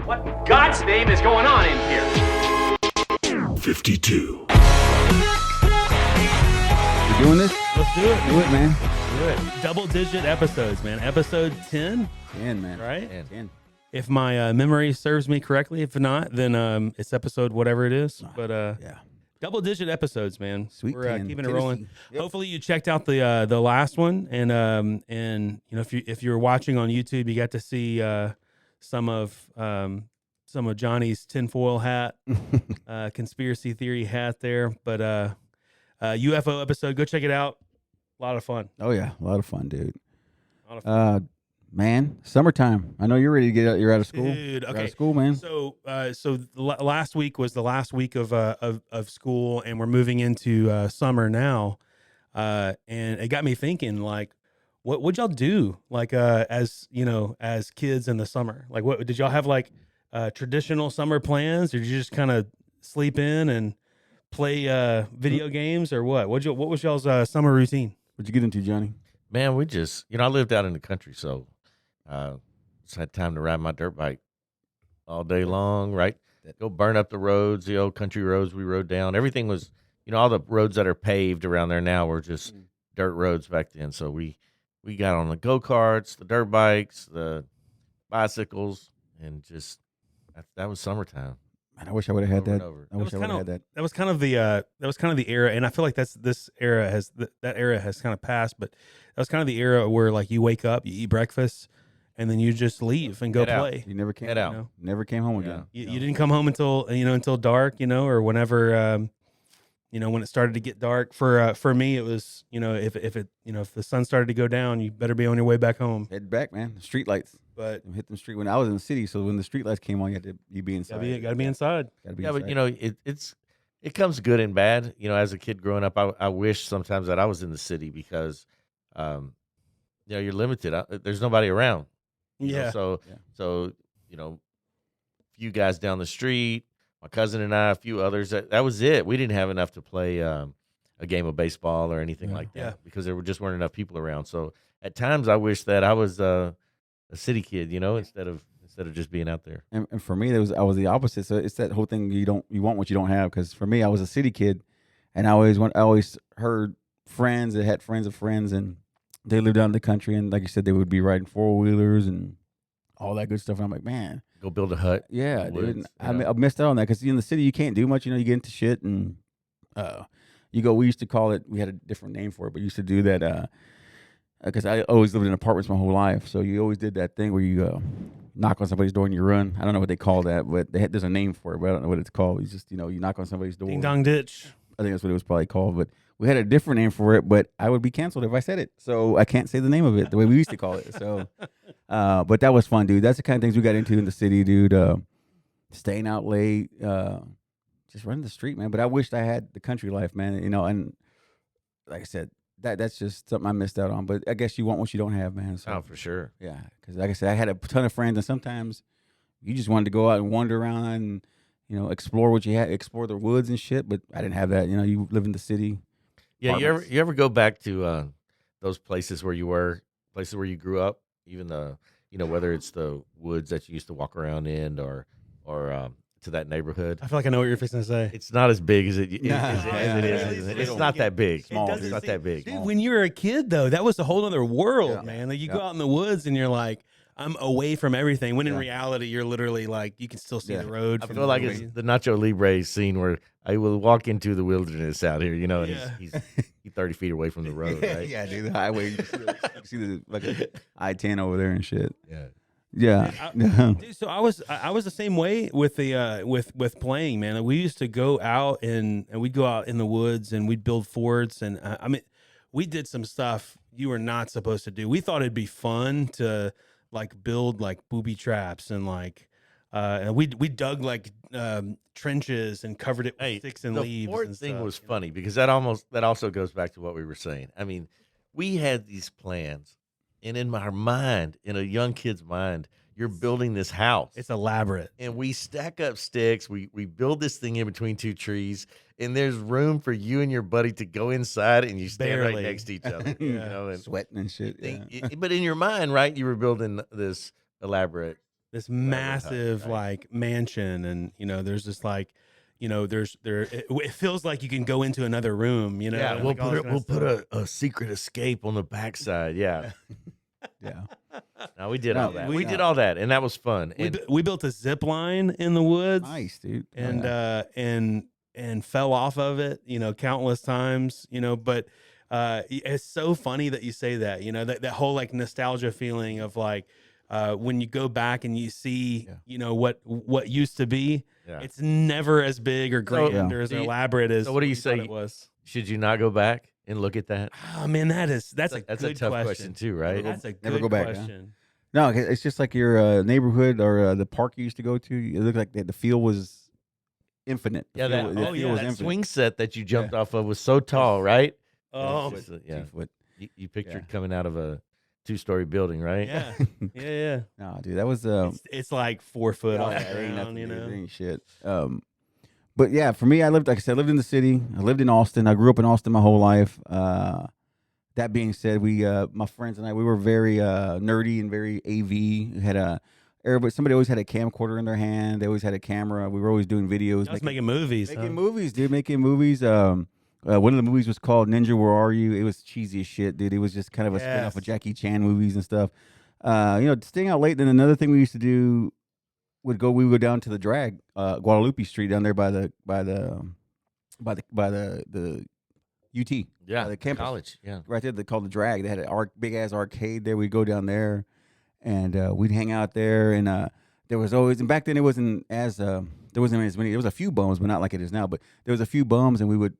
What in God's name is going on in here? 52. You doing this? Let's do it. Do it, man. Do it. Double-digit episodes, man. Episode 10, 10, man. right? 10. If my memory serves me correctly. If not, then it's episode whatever it is. But Yeah. double-digit episoes, man. Sweet We're 10. keeping it rolling. Yep. Hopefully, you checked out the last one, and you know, if you're watching on YouTube, you got to see some of Johnny's tinfoil hat, conspiracy theory hat there. But UFO episode, go check it out. A lot of fun. Oh, yeah. A lot of fun, dude. A lot of fun. Man, summertime. I know you're ready to get out. You're out of school. Dude, You're out okay. of school, man. Last week was the last week of school, and we're moving into summer now. And it got me thinking, like, what'd y'all do, like, as you know, as kids in the summer? Like, what did y'all have, like, traditional summer plans, or did you just kind of sleep in and play video games, or what? What was y'all's summer routine? What'd you get into, Johnny? Man, we just, I lived out in the country, so just had time to ride my dirt bike all day long, right? Go burn up the roads, the old country roads we rode down. Everything was, all the roads that are paved around there now were just dirt roads back then. So we got on the go-karts, the dirt bikes, the bicycles, and just, that was summertime. Man, I wish I would have had Over and that. over. I wish I would have had that. That was kind of the era, and I feel like that era has kind of passed. But that was kind of the era where, like, you wake up, you eat breakfast, and then you just leave and go Head out. play. You never came Head out. You know? Never came home again. You didn't come home until dark, or whenever when it started to get dark. For me, it was, if the sun started to go down, you better be on your way back home. Head back, man. Street lights. But Hit them street. When I was in the city, so when the street lights came on, you be inside. gotta be inside. Gotta be Yeah, inside. but it comes good and bad. As a kid growing up, I wish sometimes that I was in the city because, you're limited. There's nobody around. Yeah. So few guys down the street, my cousin and I, a few others. That was it. We didn't have enough to play a game of baseball or anything like that Yeah. because there just weren't enough people around. So at times, I wish that I was a city kid, instead of just being out there. And for me, I was the opposite. So it's that whole thing you want what you don't have. Because for me, I was a city kid, and I always heard friends that had friends of friends, and they lived out in the country, and like you said, they would be riding 4-wheelers and all that good stuff. And I'm like, man, Go build a hut. yeah, woods, dude. I missed out on that because in the city you can't do much. You get into shit and you go. We used to call it. We had a different name for it, but used to do that. Because I always lived in apartments my whole life, so you always did that thing where you knock on somebody's door and you run. I don't know what they call that, but there's a name for it, but I don't know what it's called. It's just, you knock on somebody's door. Ding dong ditch. I think that's what it was probably called, but we had a different name for it, but I would be canceled if I said it, so I can't say the name of it the way we used to call it. So, but that was fun, dude. That's the kind of things we got into in the city, dude. Staying out late, just running the street, man. But I wished I had the country life, man. And like I said, that's just something I missed out on. But I guess you want what you don't have, man. So, Oh, for sure. yeah, because like I said, I had a ton of friends, and sometimes you just wanted to go out and wander around and explore what you had, explore the woods and shit. But I didn't have that. You live in the city. Yeah, Apartments. you ever go back to those places where you grew up, even whether it's the woods that you used to walk around in or to that neighborhood. I feel like I know what you're fixing to say. It's not as big as it is. Yeah. It's not that big. Small, It's not that big. Dude, when you were a kid, though, that was a whole other world, Yeah. man. Like, you Yeah. go out in the woods and you're like, I'm away from everything. When in Yeah. reality, you're literally like, you can still see Yeah. the road. I from feel like the it's way- the Nacho Libre scene where I will walk into the wilderness out here, and Yeah. he's 30 feet away from the road, right? Yeah, dude, the highway. You can see the like I-10 over there and shit. Yeah. Yeah. Dude, so I was the same way with the with playing, man. We used to go out and we'd go out in the woods and we'd build forts, and I mean, we did some stuff you were not supposed to do. We thought it'd be fun to like build like booby traps and like and we dug like trenches and covered it with sticks and the leaves. fort and thing stuff, was you know? funny because that also goes back to what we were saying. I mean, we had these plans, and in our mind, in a young kid's mind, you're building this house. It's elaborate. And we stack up sticks. We build this thing in between two trees, and there's room for you and your buddy to go inside, and you stand Barely. right next to each other. Yeah. Sweating and shit. Yeah. But in your mind, right, you were building this elaborate this massive like mansion, and there's just like, it feels like you can go into another room. Yeah, and, we'll like, all this put kind of stuff. a secret escape on the backside. Yeah. Yeah. No, we did No, all that. we- We did all that, and that was fun. And We built a zip line in the woods. Nice, dude. And fell off of it, countless times, but it's so funny that you say that, that whole like nostalgia feeling of like when you go back and you see, what used to be, Yeah. it's never as big or grand Yeah. or as elaborate as So what do you you thought say? it was. should you not go back and look at that? Oh man, that's a That's good a tough question too, right? That's a Never good go back, huh? question. No, it's just like your neighborhood or the park you used to go to. It looked like the field was infinite. The Yeah, field, that, the field was that infinite. swing set that you jumped off of was so tall, right? Oh, It's just, 2 foot. You pictured coming out of a 2-story building, right? yeah, yeah. No, dude, that was It's like 4 foot off yeah, the it ain't ground, nothing, dude. It you know. ain't shit. But yeah, for me, I lived, like I said, I lived in the city. I lived in Austin. I grew up in Austin my whole life. That being said, my friends and I, we were very nerdy and very AV. We had somebody always had a camcorder in their hand. They always had a camera. We were always doing videos. I was making movies. Making movies, dude. Making movies. One of the movies was called Ninja Where Are You? It was cheesy as shit, dude. It was just kind of a spin-off of Jackie Chan movies and stuff. Staying out late. Then another thing we used to do we would go down to the drag, Guadalupe Street down there by the UT. Yeah, the campus. college. Yeah, Right there, they called the drag. They had a big ass arcade there. We'd go down there, and we'd hang out there. And there was always, and back then it wasn't as there wasn't as many. There was a few bums, but not like it is now. But there was a few bums, and we would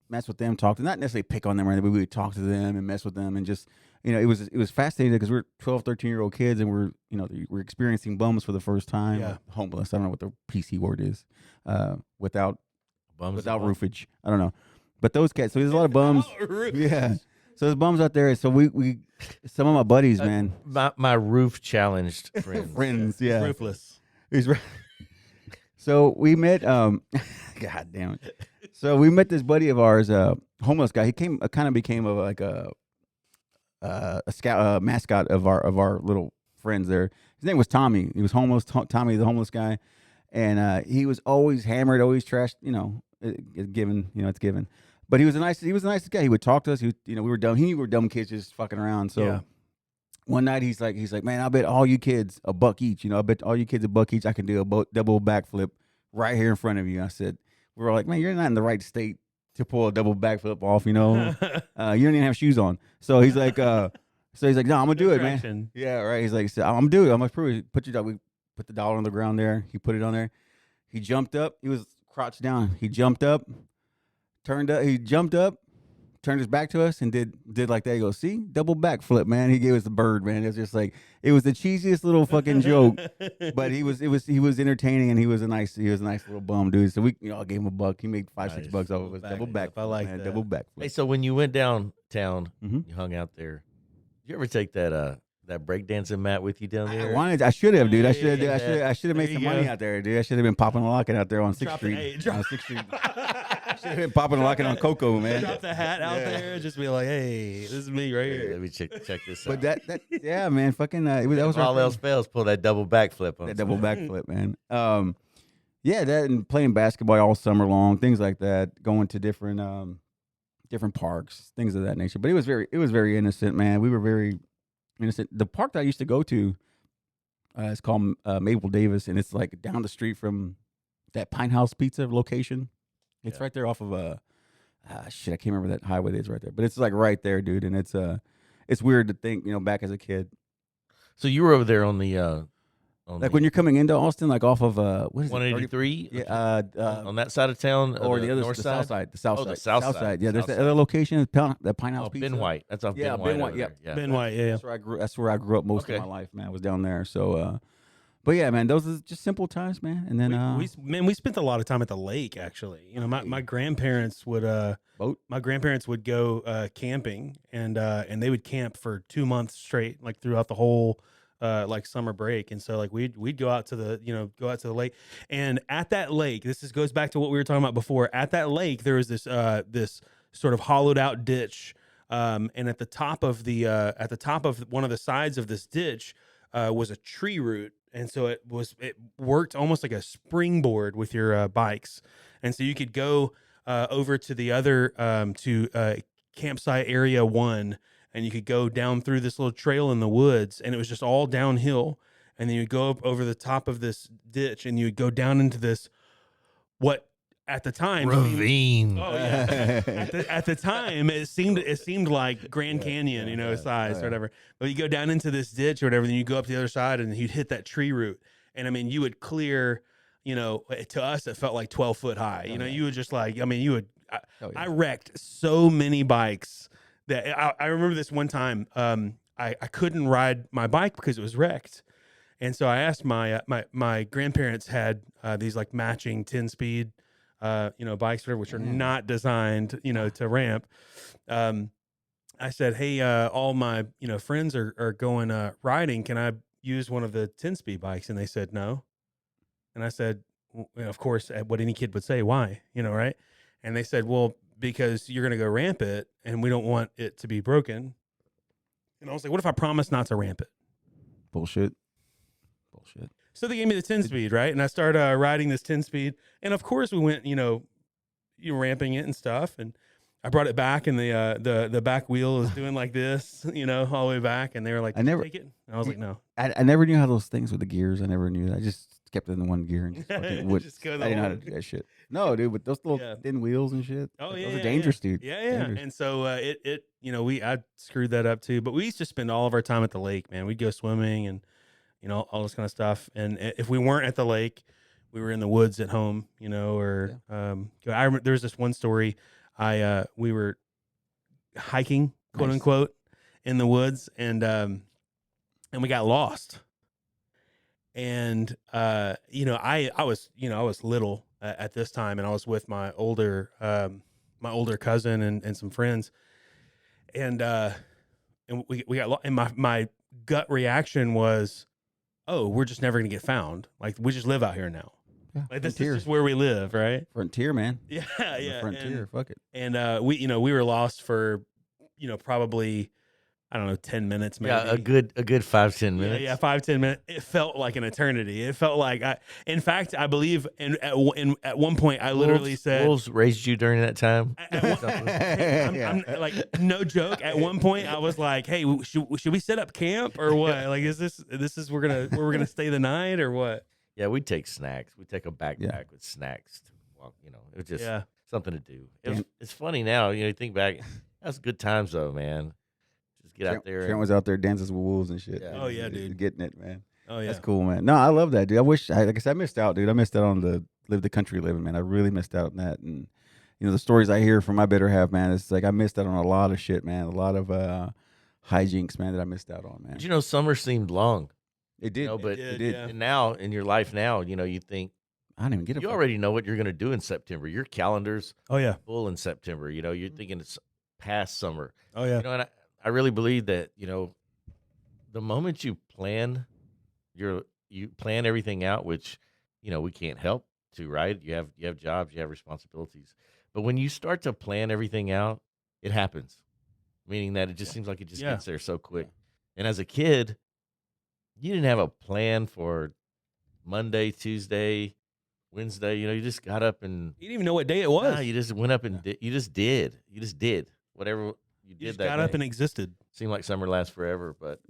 mess with them, talk to them, not necessarily pick on them or anything, but we would talk to them and mess with them, and just it was fascinating because we're 12, 13-year-old kids, and we're experiencing bums for the first time. Yeah. Homeless. I don't know what the PC word is. Without roofage. I don't know. But those cats, so there's a lot of bums. Yeah. So there's bums out there. So we some of my buddies, man. my roof challenged friends. Friends, yeah. Roofless. He's right. So we met God damn it. So we met this buddy of ours, homeless guy. He kind of became a scout mascot of our little friends there. His name was Tommy. He was homeless, Tommy the homeless guy. And he was always hammered, always trashed, it's given, it's given. But he was the nicest guy. He would talk to us. We were dumb. He knew we were dumb kids just fucking around. So one night he's like, man, I bet all you kids $1 each. I bet all you kids $1 each. I can do a double backflip right here in front of you. I said, we were all like, man, you're not in the right state to pull a double backflip off. You don't even have shoes on. So he's like, no, I'm gonna do it, man. Yeah, right. He's like, I'm gonna do it. I'm gonna prove it. We put the dollar on the ground there. He put it on there. He jumped up. He was crouched down. He jumped up. He jumped up, turned his back to us, and did like that. He goes, see, double backflip, man. He gave us the bird, man. It was just like, it was the cheesiest little fucking joke, but he was entertaining, and he was a nice little bum, dude. So we, I gave him $1. He made $5-6 off of us. Double backflip. I like man. that. Double backflip. Hey, so when you went downtown, Mhm. you hung out there. Did you ever take that breakdancing mat with you down there? I should have, dude. I should Yeah. have made There some you money go. out there, dude. I should have been popping and locking out there on 6th Drop the- Street. hey, drop- On 6th Street. Should have been popping and locking on Coco, man. Drop the hat out there, just be like, hey, this is me right Hey, here. let me check this But out. that yeah, man, fucking that was If our all thing. else fails, pull that double backflip on That double backflip, man. Yeah, that and playing basketball all summer long, things like that. Going to different parks, things of that nature. But it was very innocent, man. We were very innocent. The park that I used to go to, it's called Maple Davis, and it's like down the street from that Pine House Pizza location. It's right there off of I can't remember that highway that is right there, but it's like right there, dude. And it's weird to think, back as a kid. So you were over there on the Like when you're coming into Austin, like off of what is it? 183? Yeah, On that side of town, or the other north the side? south side. The south Oh, side. the south side. Yeah, there's South that side. other location, the Pine House Oh, Pizza. Ben White. That's off Yeah, Ben Ben White. White, over yep. there. Ben White, yeah. That's where I grew up most Okay. of my life, man. I was down there. So, but yeah, man, those are just simple times, man. And then we spent a lot of time at the lake. Actually, my grandparents would boat. my grandparents would go camping, and they would camp for 2 months straight, like throughout the whole like summer break. And so like we'd go out to the lake, and at that lake, goes back to what we were talking about before. At that lake, there was this sort of hollowed out ditch, and at the top of one of the sides of this ditch was a tree root. and so it worked almost like a springboard with your bikes, and so you could go over to the other to campsite area 1, and you could go down through this little trail in the woods, and it was just all downhill, and then you'd go up over the top of this ditch, and you would go down into this what at the time ravine. Oh yeah. At the time, it seemed like Grand Canyon, size or whatever. But you go down into this ditch or whatever, then you go up the other side, and you'd hit that tree root. And I mean, you would clear. To us, it felt like 12 foot high. You would just like. I mean, you would. I wrecked so many bikes that I remember this one time. I couldn't ride my bike because it was wrecked, and so I asked my grandparents had these like matching 10-speed. Bikes, which are not designed, to ramp. I said, hey, all my, friends are going riding. Can I use one of the 10-speed bikes? And they said no. And I said, of course, what any kid would say, why, right? And they said, well, because you're going to go ramp it and we don't want it to be broken. And I was like, what if I promise not to ramp it? Bullshit. So they gave me the 10-speed, right? And I started riding this 10-speed. And of course we went, you ramping it and stuff. And I brought it back, and the back wheel is doing like this, all the way back. And they were like, take it? And I was like, no. I never knew how those things with the gears. I never knew. I just kept it in the one gear and just fucking would. Just go I didn't know how to do that shit. No, dude, with those little thin wheels and shit. Oh, those are dangerous, dude. Yeah. Dangerous. And so I screwed that up too. But we used to spend all of our time at the lake, man. We'd go swimming and all this kind of stuff. And if we weren't at the lake, we were in the woods at home, or I remember there was this one story. We were hiking, quote unquote, in the woods, and we got lost. And I was little at this time, and I was with my older cousin and some friends, and we got lost. And my gut reaction was, oh, we're just never gonna get found. Like, we just live out here now. Yeah, like, this is just where we live, right? Frontier, man. Yeah. The frontier. Fuck it. And we were lost for probably, I don't know, 10 minutes maybe. Yeah, a good 5-10 minutes. Yeah, 5-10 minutes. It felt like an eternity. It felt like in fact, I believe at one point I literally said, wolves raised you during that time. I'm like, no joke. At one point I was like, hey, should we set up camp or what? Like, is this we're gonna stay the night or what? Yeah, we'd take snacks. We'd take a backpack with snacks. Well, it was just something to do. It's funny now, you think back. That's good times though, man. Just get out there. Trent was out there dances with wolves and shit. Yeah. Oh yeah, dude. Getting it, man. Oh yeah. That's cool, man. No, I love that, dude. I wish, like I said, I missed out, dude. I missed out on the country living, man. I really missed out on that. And, the stories I hear from my better half, man, it's like I missed out on a lot of shit, man. A lot of hijinks, man, that I missed out on, man. But summer seemed long. It did. But it did. And now, in your life now, you think, I don't even get it. You already know what you're going to do in September. Your calendar's full in September. You're thinking it's past summer. Oh, yeah. And I really believe that, the moment you plan everything out, which, we can't help to, right? You have jobs, you have responsibilities. But when you start to plan everything out, it happens. Meaning that it just seems like it just gets there so quick. And as a kid, you didn't have a plan for Monday, Tuesday, Wednesday. You just got up and you didn't even know what day it was. Nah, you just went up and you just did. You just did whatever you did. Just that got day. up and existed. Seemed like summer lasts forever, but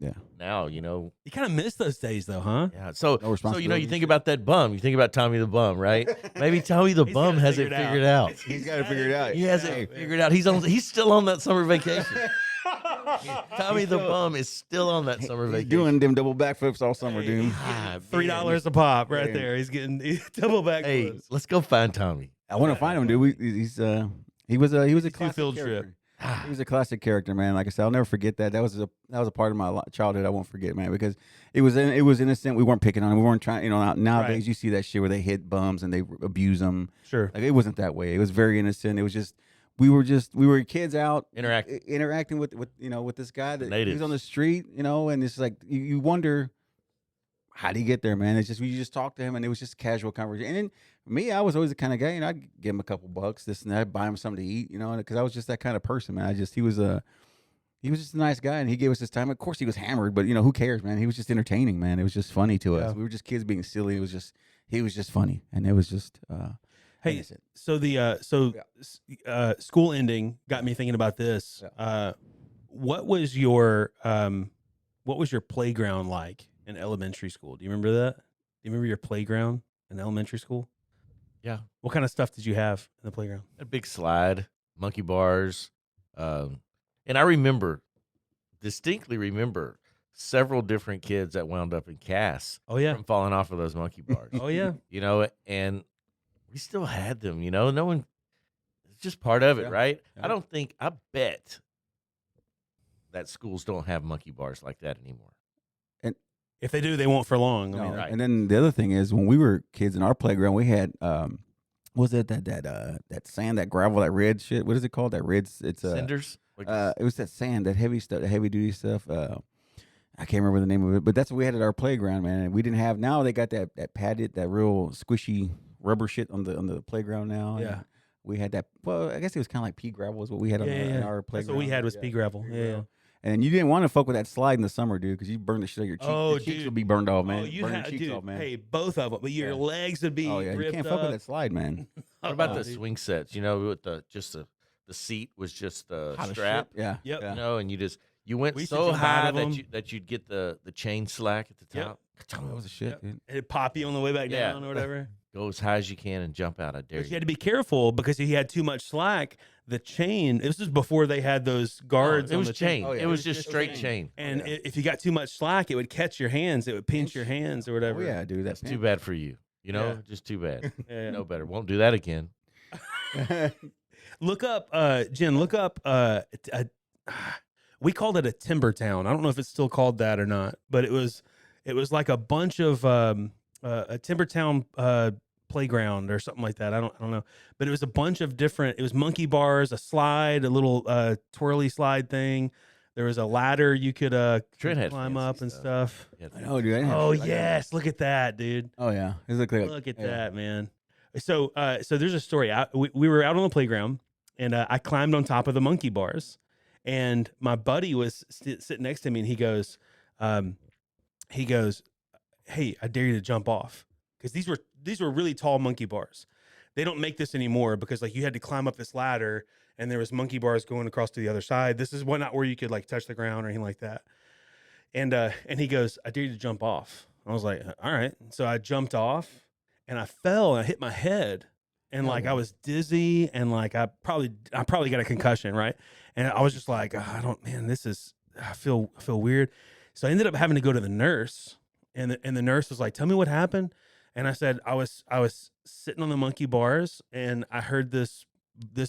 now you kind of miss those days though, huh? Yeah. So you think about that bum. You think about Tommy the Bum, right? Maybe Tommy the Bum has it figured out. He's got to figure it out. He has it figured out. He's still on that summer vacation. Tommy the Bum is still on that summer vacation. He's doing them double backflips all summer, dude. $3 a pop right there. He's getting double backflips. Hey, let's go find Tommy. I want to find him, dude. He was a classic field character. trip. He was a classic character, man. Like I said, I'll never forget that. That was a part of my childhood I won't forget, man, because it was innocent. We weren't picking on him. We weren't trying. Nowadays you see that shit where they hit bums and they abuse them. Sure. Like, it wasn't that way. It was very innocent. It was just we were kids out interacting with this guy that he was on the street, and it's like you wonder, how did he get there, man? It's just, we just talked to him, and it was just casual conversation. And then me, I was always the kind of guy, I'd give him a couple bucks, this and that, buy him something to eat, because I was just that kind of person, man. He He was just a nice guy, and he gave us his time. Of course, he was hammered, but who cares, man? He was just entertaining, man. It was just funny to us. We were just kids being silly. He was just funny, and it was just. Hey, innocent. so school ending got me thinking about this. Yeah. What was your playground like in elementary school? Do you remember that? Do you remember your playground in elementary school? Yeah. What kind of stuff did you have in the playground? A big slide, monkey bars. And I distinctly remember several different kids that wound up in casts. Oh, yeah. From falling off of those monkey bars. Oh, yeah. And we still had them, no one, it's just part of it, right? Yeah. I bet that schools don't have monkey bars like that anymore. If they do, they won't for long. No, right. And then the other thing is, when we were kids in our playground, we had was it that sand, that gravel, that red shit? What is it called? That red? It's Cinders. it was that sand, that heavy stuff, the heavy duty stuff. I can't remember the name of it, but that's what we had at our playground, man. And we didn't have. Now they got that padded, that real squishy rubber shit on the playground now. Yeah. And we had that. Well, I guess it was kind of like pea gravel is what we had in our playground. That's what we had was pea gravel. Yeah. And you didn't want to fuck with that slide in the summer, dude, because you burn the shit out of your cheeks. Oh, your cheeks would be burned off, man. Oh, you burn had, your cheeks dude. off, man. Hey, both of them, but your legs would be. Oh yeah, you ripped can't up. fuck with that slide, man. What about the swing sets? With the seat was just the strap. Yeah. Yep. Yeah. And you went We used to so jump out high of them. that you'd get the chain slack at the Yep. top. That was a shit, Yep. dude. It'd pop you on the way back Yeah. down or whatever. Go as high as you can and jump out. I dare But you you. had to be careful because if you had too much slack, the chain. This was before they had those guards. It on was the chain. Oh, yeah. It was just straight chain. chain. And yeah. if you got too much slack, it would catch your hands. It would pinch your hands or Oh whatever. yeah, dude. That's too bad for you. Yeah. Just too bad. Yeah. No better. Won't do that again. Look up, Jen. Look up. We called it a timber town. I don't know if it's still called that or not, but it was like a bunch of a timber town playground or something like that. I don't know, but it was a bunch of different. It was monkey bars, a slide, a little twirly slide thing. There was a ladder you could Trent had climb fancy up and stuff. Yeah, I know, dude. I didn't have Oh shit like that. yes, look at that, dude. Oh yeah. It looked like Look at yeah. that, man. So there's a story. We were out on the playground, and I climbed on top of the monkey bars, and my buddy was sitting next to me, and he goes, "Hey, I dare you to jump off," because these were really tall monkey bars. They don't make this anymore because like you had to climb up this ladder, and there was monkey bars going across to the other side. This is not where you could like touch the ground or anything like that. And he goes, "I dare you to jump off." I was like, "All right." So I jumped off, and I fell and I hit my head, and like I was dizzy, and like I probably got a concussion, right? And I was just like, I feel weird. So I ended up having to go to the nurse, and the nurse was like, "Tell me what happened." And I said, I was sitting on the monkey bars, and I heard this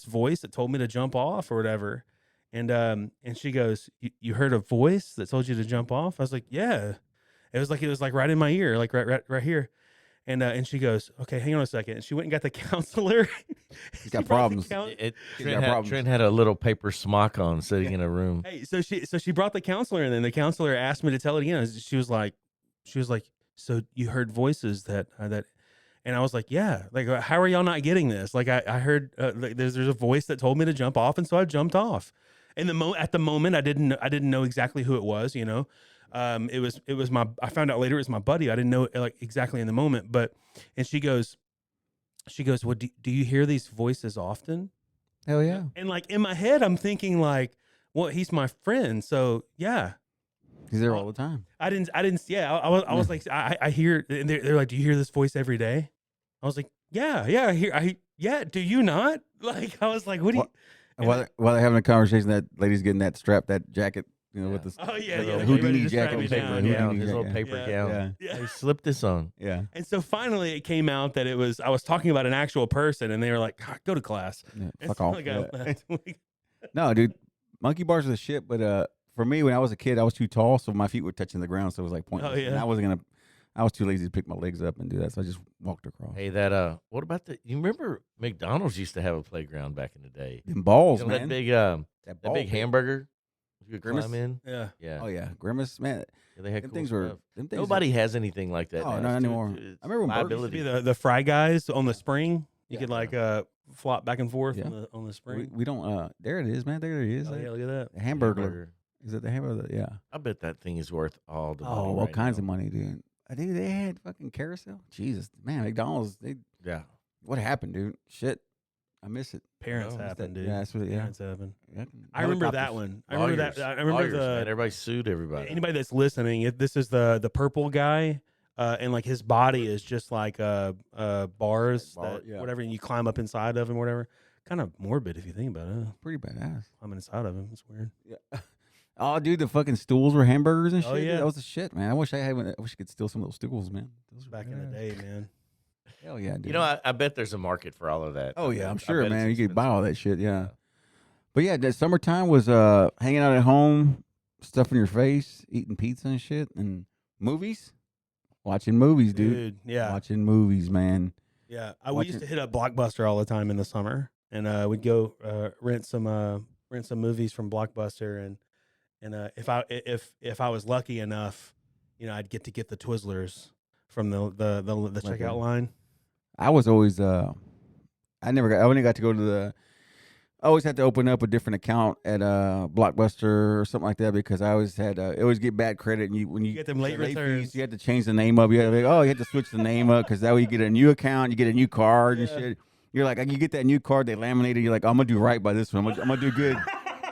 voice that told me to jump off or whatever. And she goes, "You heard a voice that told you to jump off?" I was like, "Yeah." It was like right in my ear, like right here. And she goes, "Okay, hang on a second." And she went and got the counselor. He's got problems. Trent had a little paper smock on sitting in a room. Hey, so she brought the counselor, and then the counselor asked me to tell it again. She was like, "So you heard voices that," and I was like, "Yeah." Like, how are y'all not getting this? Like, I heard like there's a voice that told me to jump off, and so I jumped off. And at the moment, I didn't know exactly who it was. It was I found out later it was my buddy. I didn't know like exactly in the moment, and she goes, "Well, do you hear these voices often?" Hell yeah. And like in my head, I'm thinking like, well, he's my friend, so yeah. He's there all the time. I didn't. Yeah, I was like, I hear. And they're like, "Do you hear this voice every day?" I was like, "Yeah, I hear. Yeah. Do you not?" Like, I was like, "What do you?" While they're having a conversation, that lady's getting that strap, that jacket, with the Oh yeah, the yeah. little Like, Houdini ready to jacket, strap me paper, down, Houdini yeah. His little jacket. paper Yeah. gown. Yeah. Yeah. Hey, slip this on. Yeah. And so finally, it came out that I was talking about an actual person, and they were like, "God, go to class." Yeah, And fuck so, off. like, I Yeah. left. No, dude, monkey bars are the shit. But for me, when I was a kid, I was too tall, so my feet were touching the ground, so it was like pointless. Oh, yeah. And I was too lazy to pick my legs up and do that, so I just walked across. Hey, what about you remember McDonald's used to have a playground back in the day? Them balls, That man. big That that big hamburger you could Grimace? climb in. Yeah. Yeah. Oh yeah, Grimace, man. Yeah, they had Them cool things stuff. were. Them things Nobody has anything like that. Oh, now. not It's too- anymore. it's I remember when Burger Used to liability. be the fry guys on the spring. You Yeah. could like flop back and forth Yeah. on the spring. we don't. There it is, man. There it is. Oh yeah, look at that. The hamburger. Is it the hammer? Yeah. I bet that thing is worth all the money. Oh, all right kinds now. of money, dude. Dude, they had fucking carousel. Jesus, man, McDonald's. Yeah. What happened, dude? Shit, I miss it. Parents No, happen, dude. Yeah, that's what. Yeah. Parents happen. Yeah. I remember that Helicopters. one. I remember that. I remember Lawyers, the man. Everybody sued everybody. anybody that's listening. If this is the purple guy, and like his body is just like bars, that, yeah. whatever, and you climb up inside of him, whatever. Kind of morbid if you think about it. Pretty badass. Climbing inside of him, it's weird. Yeah. Oh, dude, the fucking stools were hamburgers and shit. Oh, Dude, yeah. that was the shit, man. I wish I had one. I wish I could steal some of those stools, man. Those were Back in the badass. day, man. Hell yeah, dude. You know, I bet there's a market for all of that. Oh I yeah, bet- I'm I sure, bet man. You it's could buy expensive. all that shit, yeah. But yeah, the summertime was hanging out at home, stuffing your face, eating pizza and shit, and movies, watching movies, dude. Yeah. Watching movies, man. Yeah, we Watching- used to hit up Blockbuster all the time in the summer, and we'd go rent some movies from Blockbuster, and if I was lucky enough, I'd get the Twizzlers from the checkout that. line. I was always I only got to go to the. I always had to open up a different account at Blockbuster or something like that because I always had I always get bad credit, and when you get them late returns. fees, you had to change the name up. You had to switch the name up because that way you get a new account, you get a new card and shit. You're like, you get that new card, they laminate it. You're like, I'm gonna do right by this one. I'm gonna do good.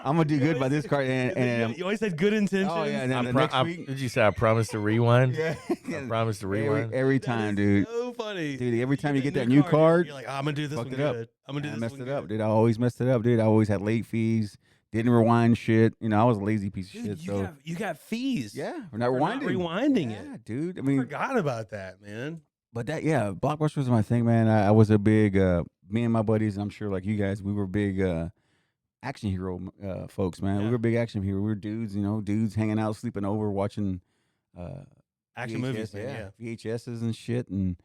I'm gonna do good by this card. And You always had good intentions. oh yeah, and then the next week, Did you say I promised to rewind? yeah, I promised to rewind. every That time, is dude. So funny, Dude, every time you get that new card, you're like, I'm gonna do this one fucked it up. good. I'm gonna do I this messed one it up, good. dude. I always messed it up, dude. I always had late fees. Didn't rewind shit. I was a lazy piece of Dude, shit. So you got fees. yeah, we're not for not rewinding. rewinding Yeah, it. dude. I I mean, forgot about that, man. but Blockbuster was my thing, man. I was a big, me and my buddies, and I'm sure like you guys, we were big action hero folks, man. Yeah. We were big action hero. We were dudes, dudes hanging out, sleeping over, watching Action VHS, movies, man. Yeah. VHSs and shit. And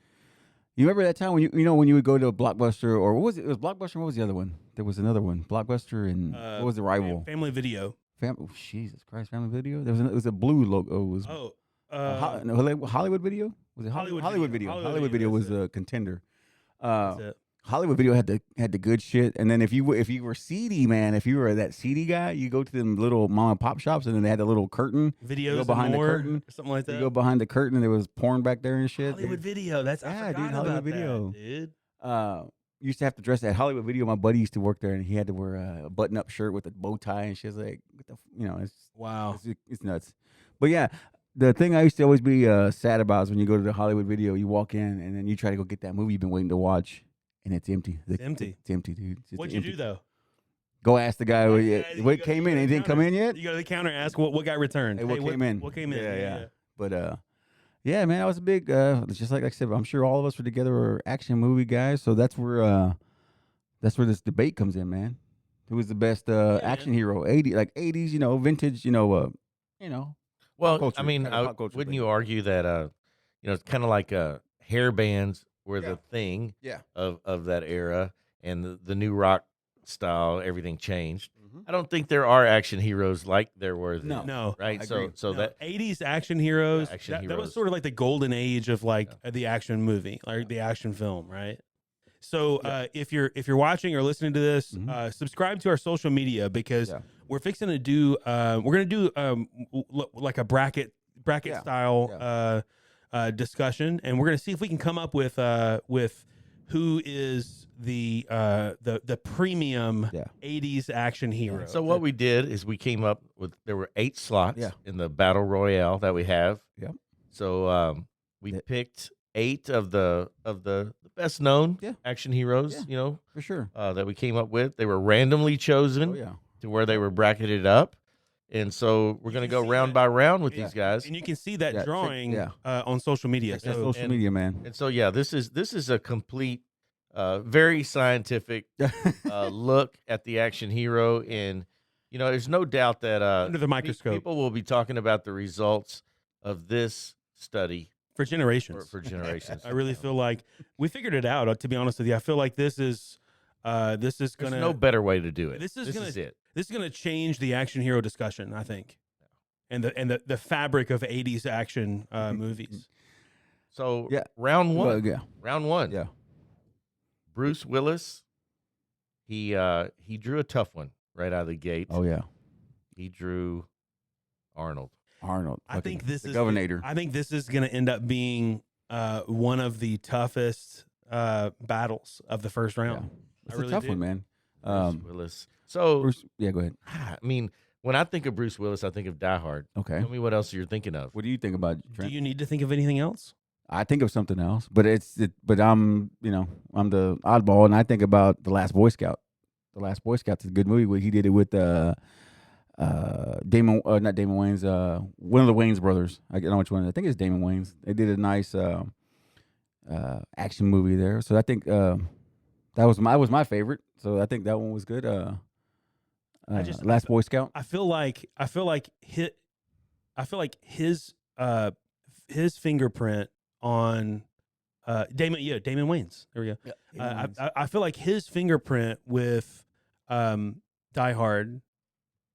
you remember that time when when you would go to a Blockbuster, or what was it? It was Blockbuster. What was the other one? There was another one, Blockbuster, and what was the rival? Family Video. Jesus Christ, Family Video. It was a blue logo. It was Hollywood Video. Was it Hollywood Video? Video. Hollywood Video That's was a contender. That's it. Hollywood Video had the good shit, and then if you were seedy, man, if you were that seedy guy, you go to them little mom and pop shops, and then they had the little curtain. Videos go behind and more, the curtain, or something like that. You go behind the curtain, and there was porn back there and shit. Hollywood Video. I forgot Hollywood about Video. that, dude. Used to have to dress at Hollywood Video. My buddy used to work there, and he had to wear a button-up shirt with a bow tie and shit. Like, what the, Wow. it's nuts. But yeah, the thing I used to always be sad about is when you go to the Hollywood Video, you walk in, and then you try to go get that movie you've been waiting to watch, and it's empty. It's empty. It's empty, dude. It's What'd empty. you do though? Go ask the guy You what go- came you in. go to It the didn't come counter. in yet. You go to the counter, ask what got returned. Hey, what came in? What came in? Yeah. But yeah, man, I was a big. Just like I said, I'm sure all of us were together were action movie guys. So that's where this debate comes in, man. Who was the best action hero? 80s, vintage, Well, culture, I mean, kind of pop culture wouldn't thing. you argue that it's kind of like hair bands were the thing Yeah. of that era, and the new rock style, everything changed. Mhm. I don't think there are action heroes like there were then. No. Right? I So agree. so that 80s action heroes. Yeah, action that was heroes. sort of like the golden age of the action movie, like the action film, right? So if you're watching or listening to this, Mhm. subscribe to our social media because Yeah. we're fixing to do we're gonna do like a bracket Yeah. style discussion, and we're gonna see if we can come up with who is the premium Yeah. 80s action hero. So what we did is we came up with there were 8 slots Yeah. in the battle royale that we have. Yep. So we Yeah. picked 8 of the best known Yeah. action heroes, Yeah. For sure. that we came up with. They were randomly chosen Oh yeah. to where they were bracketed up. And so we're You going to can go see round that. by round with Yeah. these guys. And you can see that Yeah, drawing yeah. on social media. Check that So social media, man. And so yeah, this is a complete very scientific look at the action hero, and there's no doubt that under the microscope people will be talking about the results of this study for generations. for generations. I really feel like we figured it out. To be honest with you, I feel like this is There's gonna no better way to do it. This is it. this is gonna change the action hero discussion, I think, and the fabric of 80s action movies. So Yeah. round one. Well, yeah. Round one. Yeah. Bruce Willis. He drew a tough one right out of the gate. Oh yeah. He drew Arnold. I think this the is governor. I think this is going to end up being one of the toughest battles of the first round. Yeah. It's I a really tough do. one, man. Bruce Willis. So, Bruce, yeah, go ahead. I mean, when I think of Bruce Willis, I think of Die Hard. Okay. Tell me what else you're thinking of. What do you think about Trent? Do you need to think of anything else? I think of something else, but but I'm I'm the oddball, and I think about The Last Boy Scout. The Last Boy Scout's a good movie. Where he did it with Damon, not Damon Wayans, one of the Wayans brothers. I don't know which one. I think it's Damon Wayans. They did a nice action movie there. So I think that was my favorite. So I think that one was good. Last Boy Scout. I feel like his fingerprint on Damon Wayans. There we go. Yeah, I feel like his fingerprint with Die Hard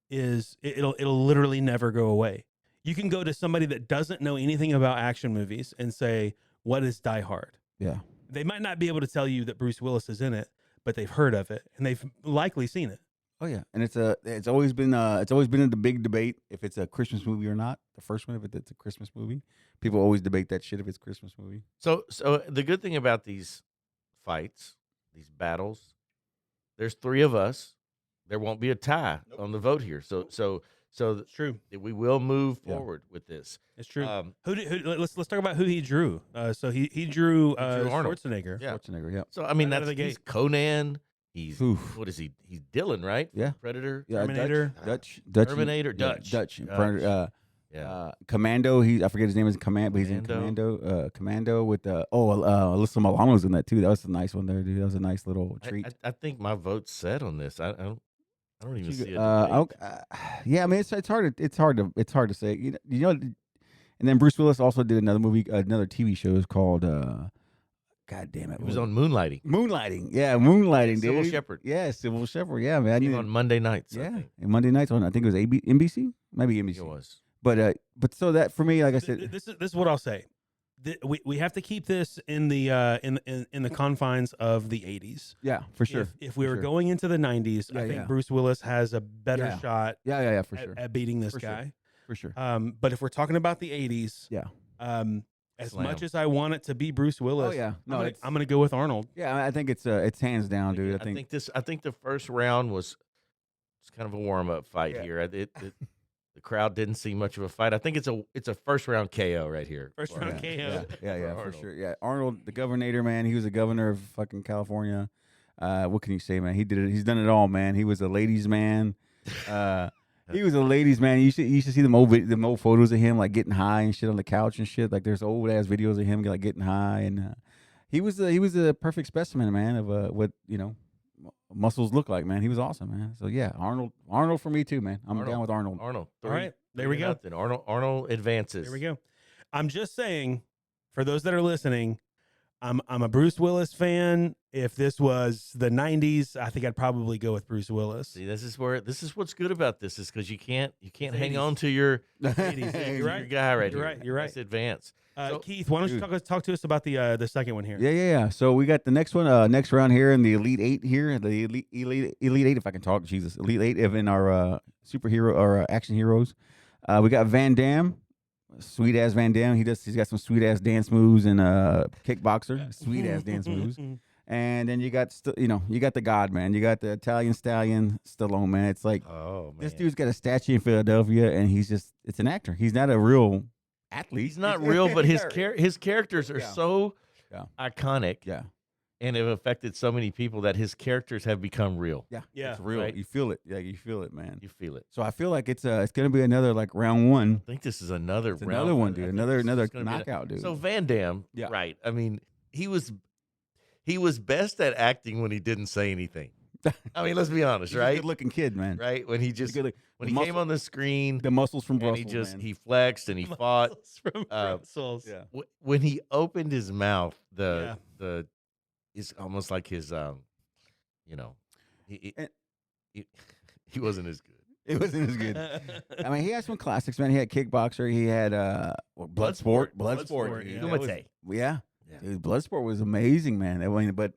it'll literally never go away. You can go to somebody that doesn't know anything about action movies and say, "What is Die Hard?" Yeah. They might not be able to tell you that Bruce Willis is in it, but they've heard of it and they've likely seen it. Oh yeah, and it's always been in the big debate if it's a Christmas movie or not. The first one, if it's a Christmas movie, people always debate that shit if it's a Christmas movie. So the good thing about these fights, these battles, there's 3 of us. There won't be a tie on the vote here. So It's true. we will move forward with this. It's true. Let's talk about who he drew. So he drew Arnold. Schwarzenegger. Yeah. Schwarzenegger, yeah. So I mean, Right out of the he's gate. Conan. He's Oof. what is he? He's Dylan, right? Yeah. Predator. Yeah, Terminator. Dutch, Terminator, yeah, Dutch. Dutch. Yeah. Commando. I forget his name is Commando, but he's in Commando. Commando with Alyssa Milano's in that too. That was a nice one there, dude. That was a nice little treat. I think my vote's set on this. I don't even see it. Yeah, I mean it's hard to say. You know, and then Bruce Willis also did another movie, another TV show. It's called God damn it! It was on Moonlighting. Moonlighting. Yeah, Moonlighting, dude. Civil Shepherd. Yeah, Civil Shepherd. Yeah, man. Came on Monday nights. I Yeah, think. and Monday nights on. I think it was NBC, maybe NBC. It was. But so that for me, like I said, This is what I'll say. We have to keep this in the in the confines of the 80s. yeah, for sure. If we for were sure. going into the 90s, I Yeah, think yeah. Bruce Willis has a better Yeah. shot Yeah, for sure, at beating this For sure. guy. for sure. But if we're talking about the 80s, Yeah. As Slam. much as I want it to be Bruce Willis, Oh yeah, no, I'm gonna go with Arnold. yeah. I think it's hands down, dude. I think the first round was kind of a warm up fight Yeah. here. The crowd didn't see much of a fight. I think it's a first round KO right here. First for- round KO. Yeah, for Arnold. sure. Yeah, Arnold, the governor, man. He was the governor of fucking California. What can you say, man? He did it. He's done it all, man. He was a ladies' man. He was a ladies' man. You should see the old photos of him like getting high and shit on the couch and shit. Like there's old ass videos of him like getting high, and he was a perfect specimen, man, of what muscles look like, man. He was awesome, man. So yeah, Arnold for me too, man. I'm down with Arnold. Arnold. All right, there we go. Nothing. Arnold advances. There we go. I'm just saying, for those that are listening, I'm a Bruce Willis fan. If this was the 90s, I think I'd probably go with Bruce Willis. See, this is what's good about this is because you can't hang 80s. on to your 80s. Yeah, you're right. your guy right You're here. right. You're right. Let's advance. So- Keith, why don't you talk to us about the second one here? Yeah. So we got the next one, next round here in the Elite Eight here, the Elite Eight, if I can talk, Jesus, Elite Eight in our superhero or action heroes. We got Van Damme, sweet ass Van Damme. He's got some sweet ass dance moves and kickboxer, sweet ass dance moves. And then you got the God, man. You got the Italian stallion, Stallone, man. It's like Oh man, this dude's got a statue in Philadelphia, and it's an actor. He's not a real athlete. he's not real, but his not- his characters are Yeah. so Yeah. iconic Yeah. and have affected so many people that his characters have become real. Yeah. Yeah, It's real. right. You feel it. Yeah, you feel it, man. You feel it. So I feel like it's gonna be another like round one. I think this is another It's round. another one, I dude. think Another this is gonna be knockout, dude. So Van Damme, Yeah. right? I mean, he was best at acting when he didn't say anything. I mean, let's be honest, He's a right? good-looking kid, man. Right when he just Good look- when the he came muscle- on the screen The muscles from and Brussels, man. he flexed and he fought. From Brussels. Yeah. When he opened his mouth, the it's almost like his he And- he wasn't as good. It wasn't as good. I mean, he had some classics, man. He had Kickboxer. He had Bloodsport. Bloodsport, Yeah, yeah. that was- Kumite. yeah. Yeah. Dude, Bloodsport was amazing, man. I mean, but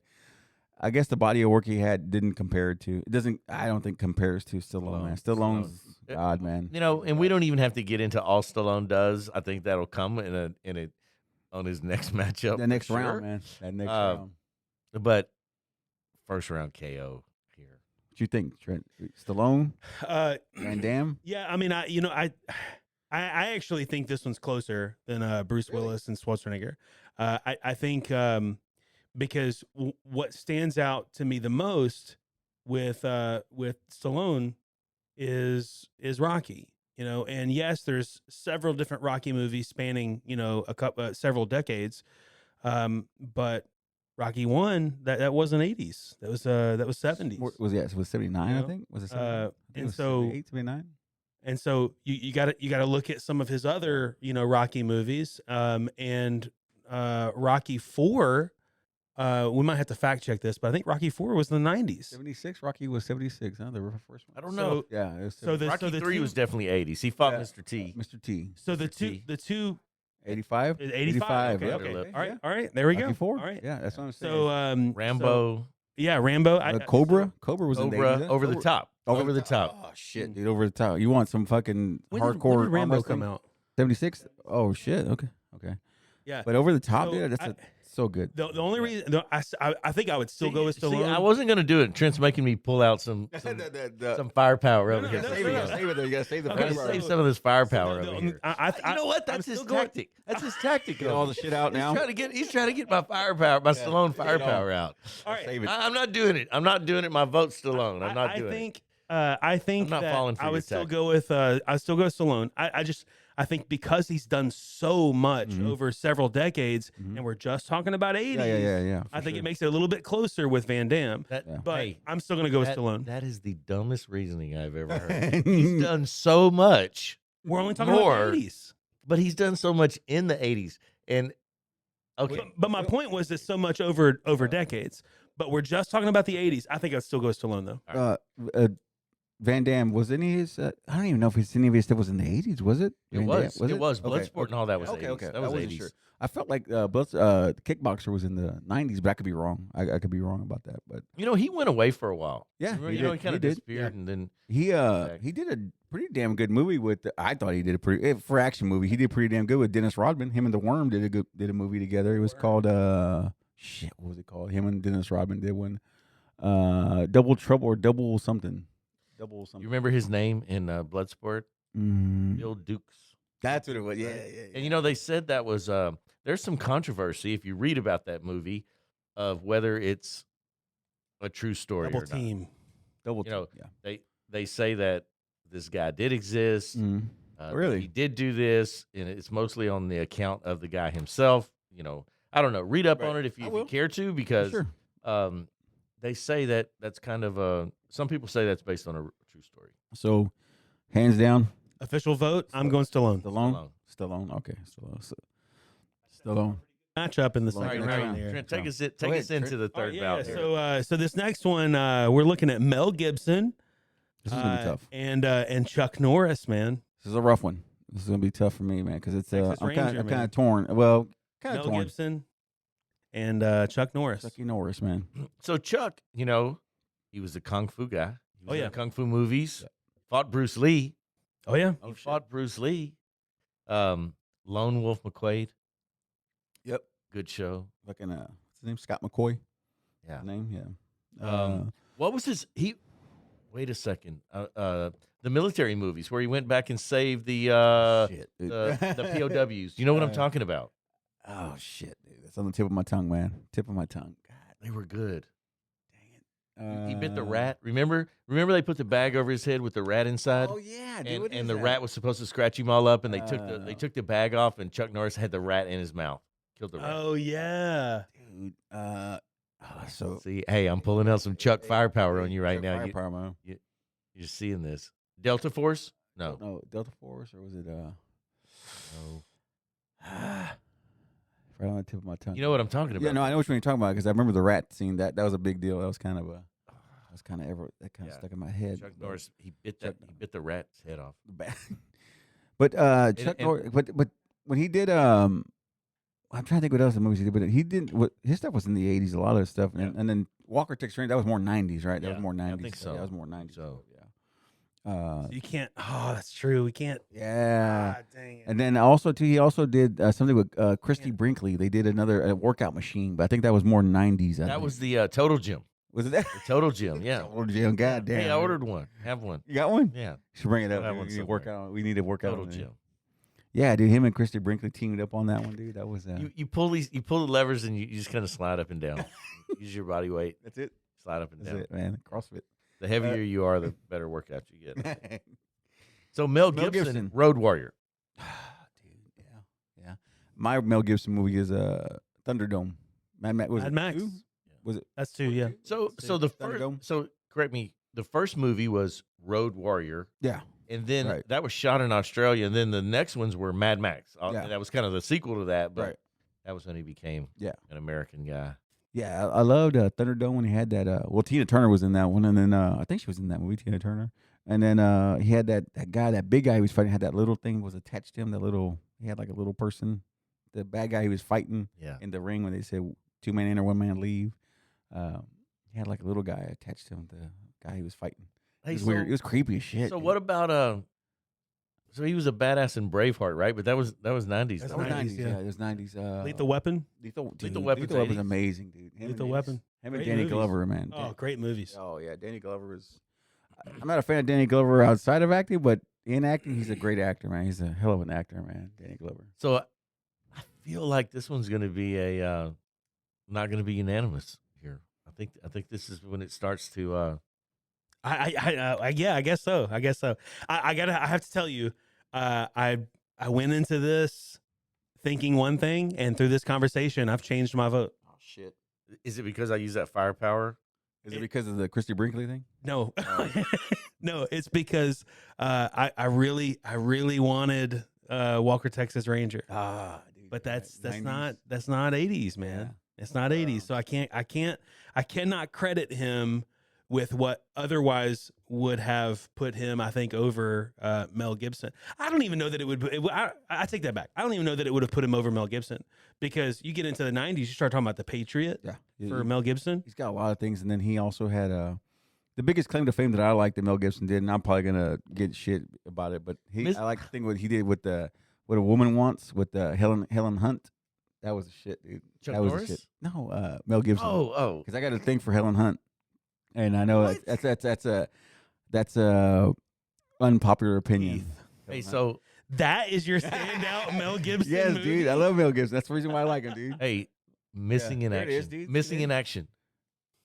I guess the body of work he had didn't compare to. It doesn't. I don't think compares to Stallone. Man. Stallone's God, man. You know, and we don't even have to get into all Stallone does. I think that'll come on his next matchup. The next for sure. round, man. That next round. But first round KO here. What you think, Trent? Stallone, Van Damme? Yeah, I mean, I actually think this one's closer than Bruce Willis and Schwarzenegger. I think because what stands out to me the most with Stallone is Rocky. And yes, there's several different Rocky movies spanning several decades, but Rocky 1 that wasn't 80s. That was 70s. It was 79, I think. Was it 79? And so 79. And so you got to look at some of his other Rocky movies, and Rocky 4. We might have to fact check this, but I think Rocky 4 was in the 90s. 76. Rocky was 76. Huh? The first one. I don't know. Yeah. It was Rocky 3 was definitely 80s. He fought Mr. T. Mr. T. So the two 85. 85. Okay. All right. There we go. Rocky 4. All right. Yeah, that's what I'm saying. So Rambo. Rambo. Cobra. Cobra was in the 80s, huh? Over the top. Over the top. Oh shit, dude! Over the top. You want some fucking hardcore? When did Rambo come out? 76. Oh shit. Okay. Yeah. But over the top, So dude. That's so good. The only reason I think I would still go with Stallone. See, I wasn't gonna do it. Trent's making me pull out some firepower over here. Save it. You gotta save the I'm gonna firepower. save some of this firepower over here. You know what? That's his tactic. That's his tactic. Get all the shit out now. He's trying to get my firepower, my Stallone firepower out. All right. Save it. I'm not doing it. My vote's Stallone. I'm not doing it. I think I'm not that falling for I your would still tactic. go with Stallone. I think because he's done so much over several decades, and we're just talking about 80s. Yeah. I think it makes it a little bit closer with Van Damme. But I'm still gonna go with Stallone. That is the dumbest reasoning I've ever heard. He's done so much. We're only talking about the 80s. But he's done so much in the 80s. And okay. But my point was that so much over decades. But we're just talking about the 80s. I think I'd still go with Stallone though. Van Damme, was any of his, I don't even know if any of his stuff was in the 80s, was it? It was. Bloodsport and all that was 80s. Okay. That was wasn't 80s. sure. I felt like Kickboxer was in the 90s, but I could be wrong. I could be wrong about that. But he went away for a while. Yeah, he kind of disappeared, and then he did a pretty damn good movie with. I thought he did a pretty for action movie. He did pretty damn good with Dennis Rodman. Him and the Worm did a movie together. It was called shit. What was it called? Him and Dennis Rodman did one. Double Trouble or Double something. Double something. You remember his name in Bloodsport? Bill Dukes. That's what it was. Yeah. And they said that was there's some controversy if you read about that movie of whether it's a true story Double or team. Double team. Yeah. They say that this guy did exist. Really? He did do this, and it's mostly on the account of the guy himself. I don't know. Read up on it if you care to, because they say that's kind of some people say that's based on a true story. So, hands down, official vote. I'm going Stallone. Stallone. Okay, Stallone. Matchup in the Stallone. second Right, round right. here. Trent, take us into the third bout. So this next one, we're looking at Mel Gibson. This is gonna be tough. And Chuck Norris, man. This is a rough one. This is gonna be tough for me, man, because it's Texas I'm Ranger, kind man. of torn. Well, kind of Mel torn. Gibson and Chuck Norris. Chucky Norris, man. So Chuck, he was a kung fu guy. He was in kung fu movies. Fought Bruce Lee. Oh yeah, He fought Bruce Lee. Lone Wolf McQuade. Yep. Good show. Fucking what's his name? Scott McCoy. Yeah. His name. Yeah. What was his? Wait a second. The military movies where he went back and saved the shit, the POWs. You know what I'm talking about? Oh shit, dude. That's on the tip of my tongue, man. Tip of my tongue. God, they were good. dang it. He bit the rat. Remember they put the bag over his head with the rat inside. Oh yeah, dude. And the rat was supposed to scratch him all up, and they took the bag off, and Chuck Norris had the rat in his mouth. Killed the rat. Oh yeah, dude. So see, hey, I'm pulling out some Chuck firepower on you right now. Firepower, man. You're seeing this. Delta Force? No, Delta Force, or was it no. right on the tip of my tongue. You know what I'm talking about? Yeah, no, I know what you're talking about, because I remember the rat scene. That was a big deal. That was kind of stuck in my head. Chuck Norris, he bit the rat's head off. But Chuck Norris, but when he did I'm trying to think what else the movies he did, but he didn't. His stuff was in the '80s. A lot of stuff, and then Walker Texas Ranger, that was more '90s, right? That was more '90s. I think so. That was more '90s. So yeah. So you can't. Oh, that's true. We can't. Yeah. Ah, dang it. And then also too, he also did something with Christy Brinkley. They did another workout machine, but I think that was more '90s. that was the Total Gym. Was it that? The Total Gym, yeah. Total Gym. God damn. Hey, I ordered one. Have one. You got one? Yeah. Should bring it up. Have We one need to somewhere. work out. We need to work out Total on it. Gym. Yeah, dude. Him and Christy Brinkley teamed up on that one, dude. That was. You pull the levers and you just kind of slide up and down. Use your body weight. That's it. Slide up and That's down. it, man. CrossFit. The heavier you are, the better workout you get. So Mel Gibson, Road Warrior. Dude, yeah. My Mel Gibson movie is Thunderdome. Mad Max. Two? Was it? That's two. Yeah. So the first. Thunderdome? So correct me. The first movie was Road Warrior, Yeah. and then Right. that was shot in Australia, and then the next ones were Mad Max. Yeah. That was kind of the sequel to that, but Right. that was when he became Yeah. an American guy. Yeah, I loved Thunderdome when he had that. Well, Tina Turner was in that one, and then I think she was in that movie, Tina Turner. And then he had that guy, that big guy he was fighting, had that little thing was attached to him. He had like a little person. The bad guy he was fighting Yeah. in the ring when they said 2 men in or 1 man leave. He had like a little guy attached to him, the guy he was fighting. Hey, It was so, weird. It was creepy as shit. So dude. what about So he was a badass in Braveheart, right? But that was 90s. That's That was 90s, 90s, yeah. it was 90s. Lethal Weapon. Lethal Weapon's Weapon's 80s. amazing, dude. Him Lethal and Weapon. Him and Great Danny movies. Glover, man. Oh, great movies. Oh yeah, Danny Glover is. I'm not a fan of Danny Glover outside of acting, but in acting, he's a great actor, man. He's a hell of an actor, man. Danny Glover. So I feel like this one's going to be not going to be unanimous here. I think this is when it starts to. Yeah, I guess so. I have to tell you, I went into this thinking one thing, and through this conversation, I've changed my vote. Oh shit! Is it because I use that firepower? Is it because of the Christy Brinkley thing? No, no, it's because I really wanted Walker Texas Ranger, Dude. but that's 90s. not 80s, man. Yeah. It's not 80s, so I cannot credit him with what otherwise would have put him, I think, over Mel Gibson. I don't even know that it would. I take that back. I don't even know that it would have put him over Mel Gibson, because you get into the 90s, you start talking about The Patriot for Mel Gibson. He's got a lot of things, and then he also had the biggest claim to fame that I like that Mel Gibson did, and I'm probably gonna get shit about it, but I like the thing what he did with What a Woman Wants with Helen Hunt. That was a shit, dude. Chuck that was Norris? a shit. No, Mel Gibson. Oh. Because I got a thing for Helen Hunt, and I know that's a unpopular opinion. Hey, so That is your standout Mel Gibson Yes, movie? dude, I love Mel Gibson. That's the reason why I like him, dude. hey, Missing in there it Action. is, dude. Missing in Action.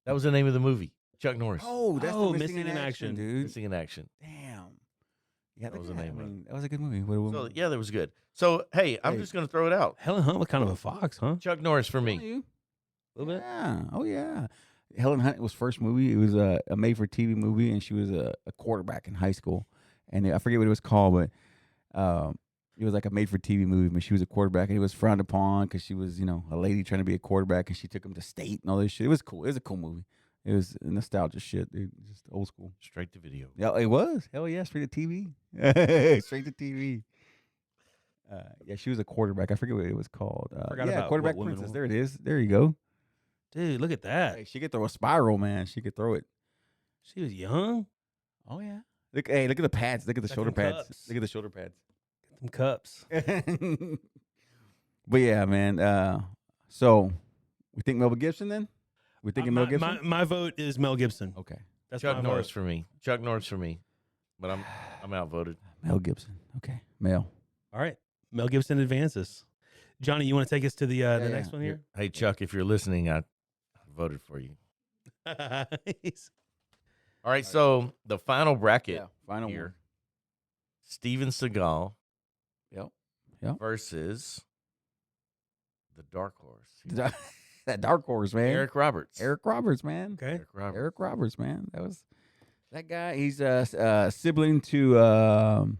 That was the name of the movie. Chuck Norris. Oh, that's Oh, the Missing in Action. dude. Missing in Action. Damn. Yeah, That was the name of it. that was a good movie. What a Woman So yeah, that was good. So hey, I'm Hey. just gonna throw it out. Helen Hunt was kind of a fox, huh? Chuck Norris for me. You? A little bit. Yeah. Oh yeah. Helen Hunt was first movie. It was a made-for-TV movie, and she was a quarterback in high school. And I forget what it was called, but it was like a made-for-TV movie. But she was a quarterback, and it was frowned upon because she was, a lady trying to be a quarterback, and she took him to state and all this shit. It was cool. It was a cool movie. It was nostalgia shit, dude. Just old school. Straight to video. Yeah, it was. Hell yeah, straight to TV. Straight to TV. Yeah, she was a quarterback. I forget what it was called. Forgot yeah, about quarterback What Women princess. Want. There it is. There you go. Dude, look at that. Hey, she could throw a spiral, man. She could throw it. She was young. Oh yeah. Look at the pads. Look at the Got shoulder them pads. cups. Look at the shoulder pads. Some cups. But yeah, man. So we think Mel Gibson then? We thinking Mel Gibson? My vote is Mel Gibson. Okay. That's Chuck my Norris vote. for me. Chuck Norris for me. But I'm outvoted. Mel Gibson. Okay. Mel. All right. Mel Gibson advances. Johnny, you want to take us to the next one here? Hey Chuck, if you're listening, I voted for you. Nice. All right, so the final bracket Final here. one. Steven Seagal Yep. versus the Dark Horse. That Dark Horse, man. Eric Roberts. Eric Roberts, man. Okay. Eric Roberts. Eric Roberts, man. That guy. He's a sibling to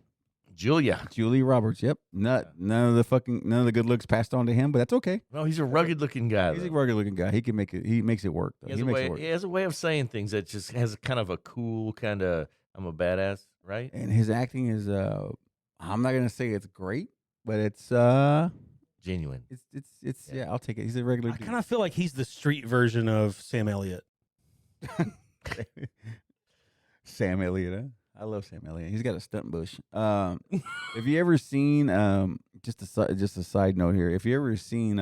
Julia. Julie Roberts. Yep. None of the good looks passed on to him, but that's okay. No, he's a rugged looking guy. He's a though. rugged looking guy. He can make it. He makes it work. Though. He has, He a makes way, it work. he has a way of saying things that just has a kind of a cool kind of I'm a badass, right? And his acting is I'm not gonna say it's great, but it's genuine. It's yeah. I'll take it. He's a regular. I dude. kind of feel like he's the street version of Sam Elliott. Sam Elliott. Huh? I love Sam Elliott. He's got a stunt bush. Have you ever seen just a side note here? If you ever seen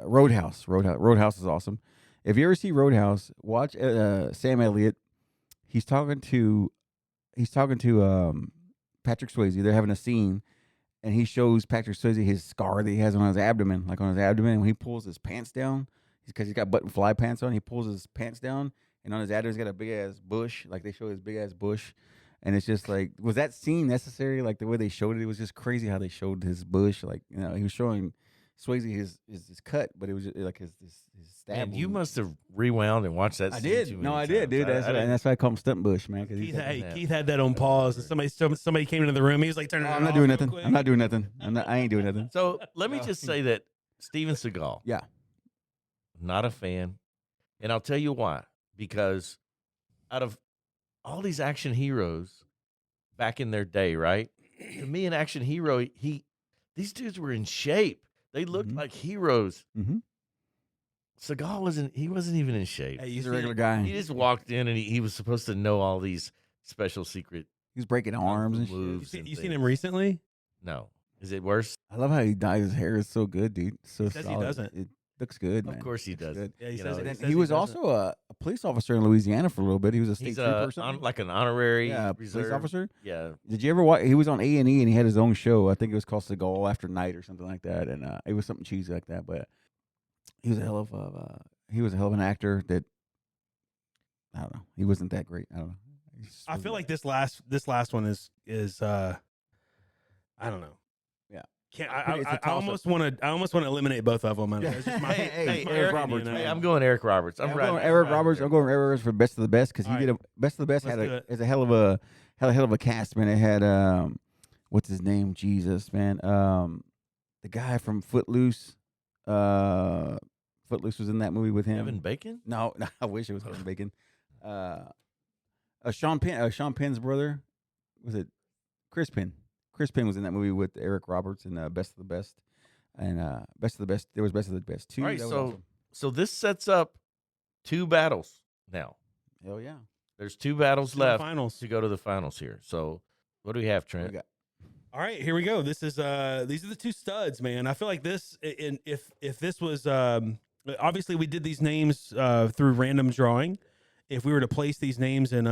Roadhouse is awesome. If you ever see Roadhouse, watch Sam Elliott. He's talking to Patrick Swayze. They're having a scene, and he shows Patrick Swayze his scar that he has on his abdomen, like on his abdomen. And when he pulls his pants down, because he's got button fly pants on, he pulls his pants down, and on his abdomen he's got a big ass bush. Like they show his big ass bush, and it's just like, was that scene necessary? Like the way they showed it, it was just crazy how they showed his bush. Like he was showing Swayze his cut, but it was just like his stab. Man, you wound. must have rewound and watched that. I scene did. too No, many I did, dude. times. And that's why I call him Stunt Bush, man. Keith had that on pause, and somebody came into the room. He was like, turning it I'm not off doing real nothing. quick. I'm not doing nothing. I ain't doing nothing. So let me just say that Steven Seagal. Yeah. Not a fan, and I'll tell you why. Because out of all these action heroes back in their day, right? To me, an action hero, these dudes were in shape. They looked like heroes. Mm-hmm. Seagal wasn't even in shape. Hey, He's a regular guy. He just walked in and he was supposed to know all these special secret He's breaking arms and shit. moves. You and seen things. him recently? No. Is it worse? I love how he dyes his hair. It's so good, dude. So He says he solid. doesn't. It looks good, man. Of course he Looks does. good. Yeah, he You says know, it. And says he was doesn't. also a police officer in Louisiana for a little bit. He was a state He's trooper or something. like an honorary Yeah, reserve police officer. Yeah. Did you ever watch? He was on A&E and he had his own show. I think it was called Seagal After Night or something like that. And it was something cheesy like that. But he was a hell of an actor. That I don't know. He wasn't that great. I don't know. I feel like this last one is I don't know. Yeah. Can't It's a I toss-up. almost want to eliminate both of them. It's just my, Hey, that's my Eric opinion, Roberts, you know? man. Hey, I'm going Eric Roberts. I'm I'm right. going Eric Roberts. I'm going Eric Roberts for best of the best because he All did a best of the best. Let's do it. Is a hell of a cast, man. It had what's his name? Jesus, man. The guy from Footloose. Footloose was in that movie with him. Kevin Bacon? No, I wish it was Kevin Bacon. Sean Penn's brother. Was it Chris Penn? Chris Penn was in that movie with Eric Roberts in Best of the Best. And Best of the Best. There was Best of the Best too. All right, That was so awesome. so this sets up 2 battles now. Hell yeah. There's 2 battles To the left finals. to go to the finals here. So what do we have, What Trent? we got? All right, here we go. This is these are the 2 studs, man. I feel like this if this was obviously we did these names through random drawing. If we were to place these names in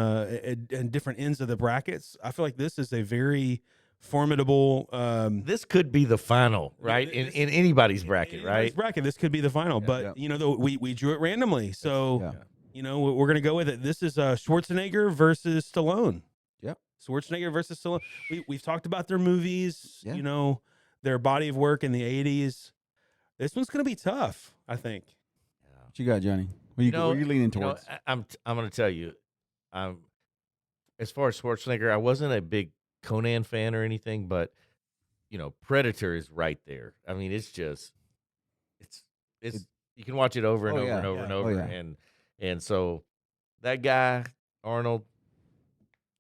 different ends of the brackets, I feel like this is a very formidable This could be the final, right? this- In anybody's bracket, in right? this bracket. This could be the final, but yeah. you know, we drew it randomly, so Yeah. you know we're gonna go with it. This is Schwarzenegger versus Stallone. Yep. Schwarzenegger versus Stallone. We've talked about their movies, Yeah. you know, their body of work in the 80s. This one's gonna be tough, I think. What you got, Johnny? What are you leaning You know, towards? I'm going to tell you, as far as Schwarzenegger, I wasn't a big Conan fan or anything, but you know, Predator is right there. I mean, it's you can watch it over and Oh, over yeah. and over Yeah. and Oh, over, yeah. and so that guy Arnold,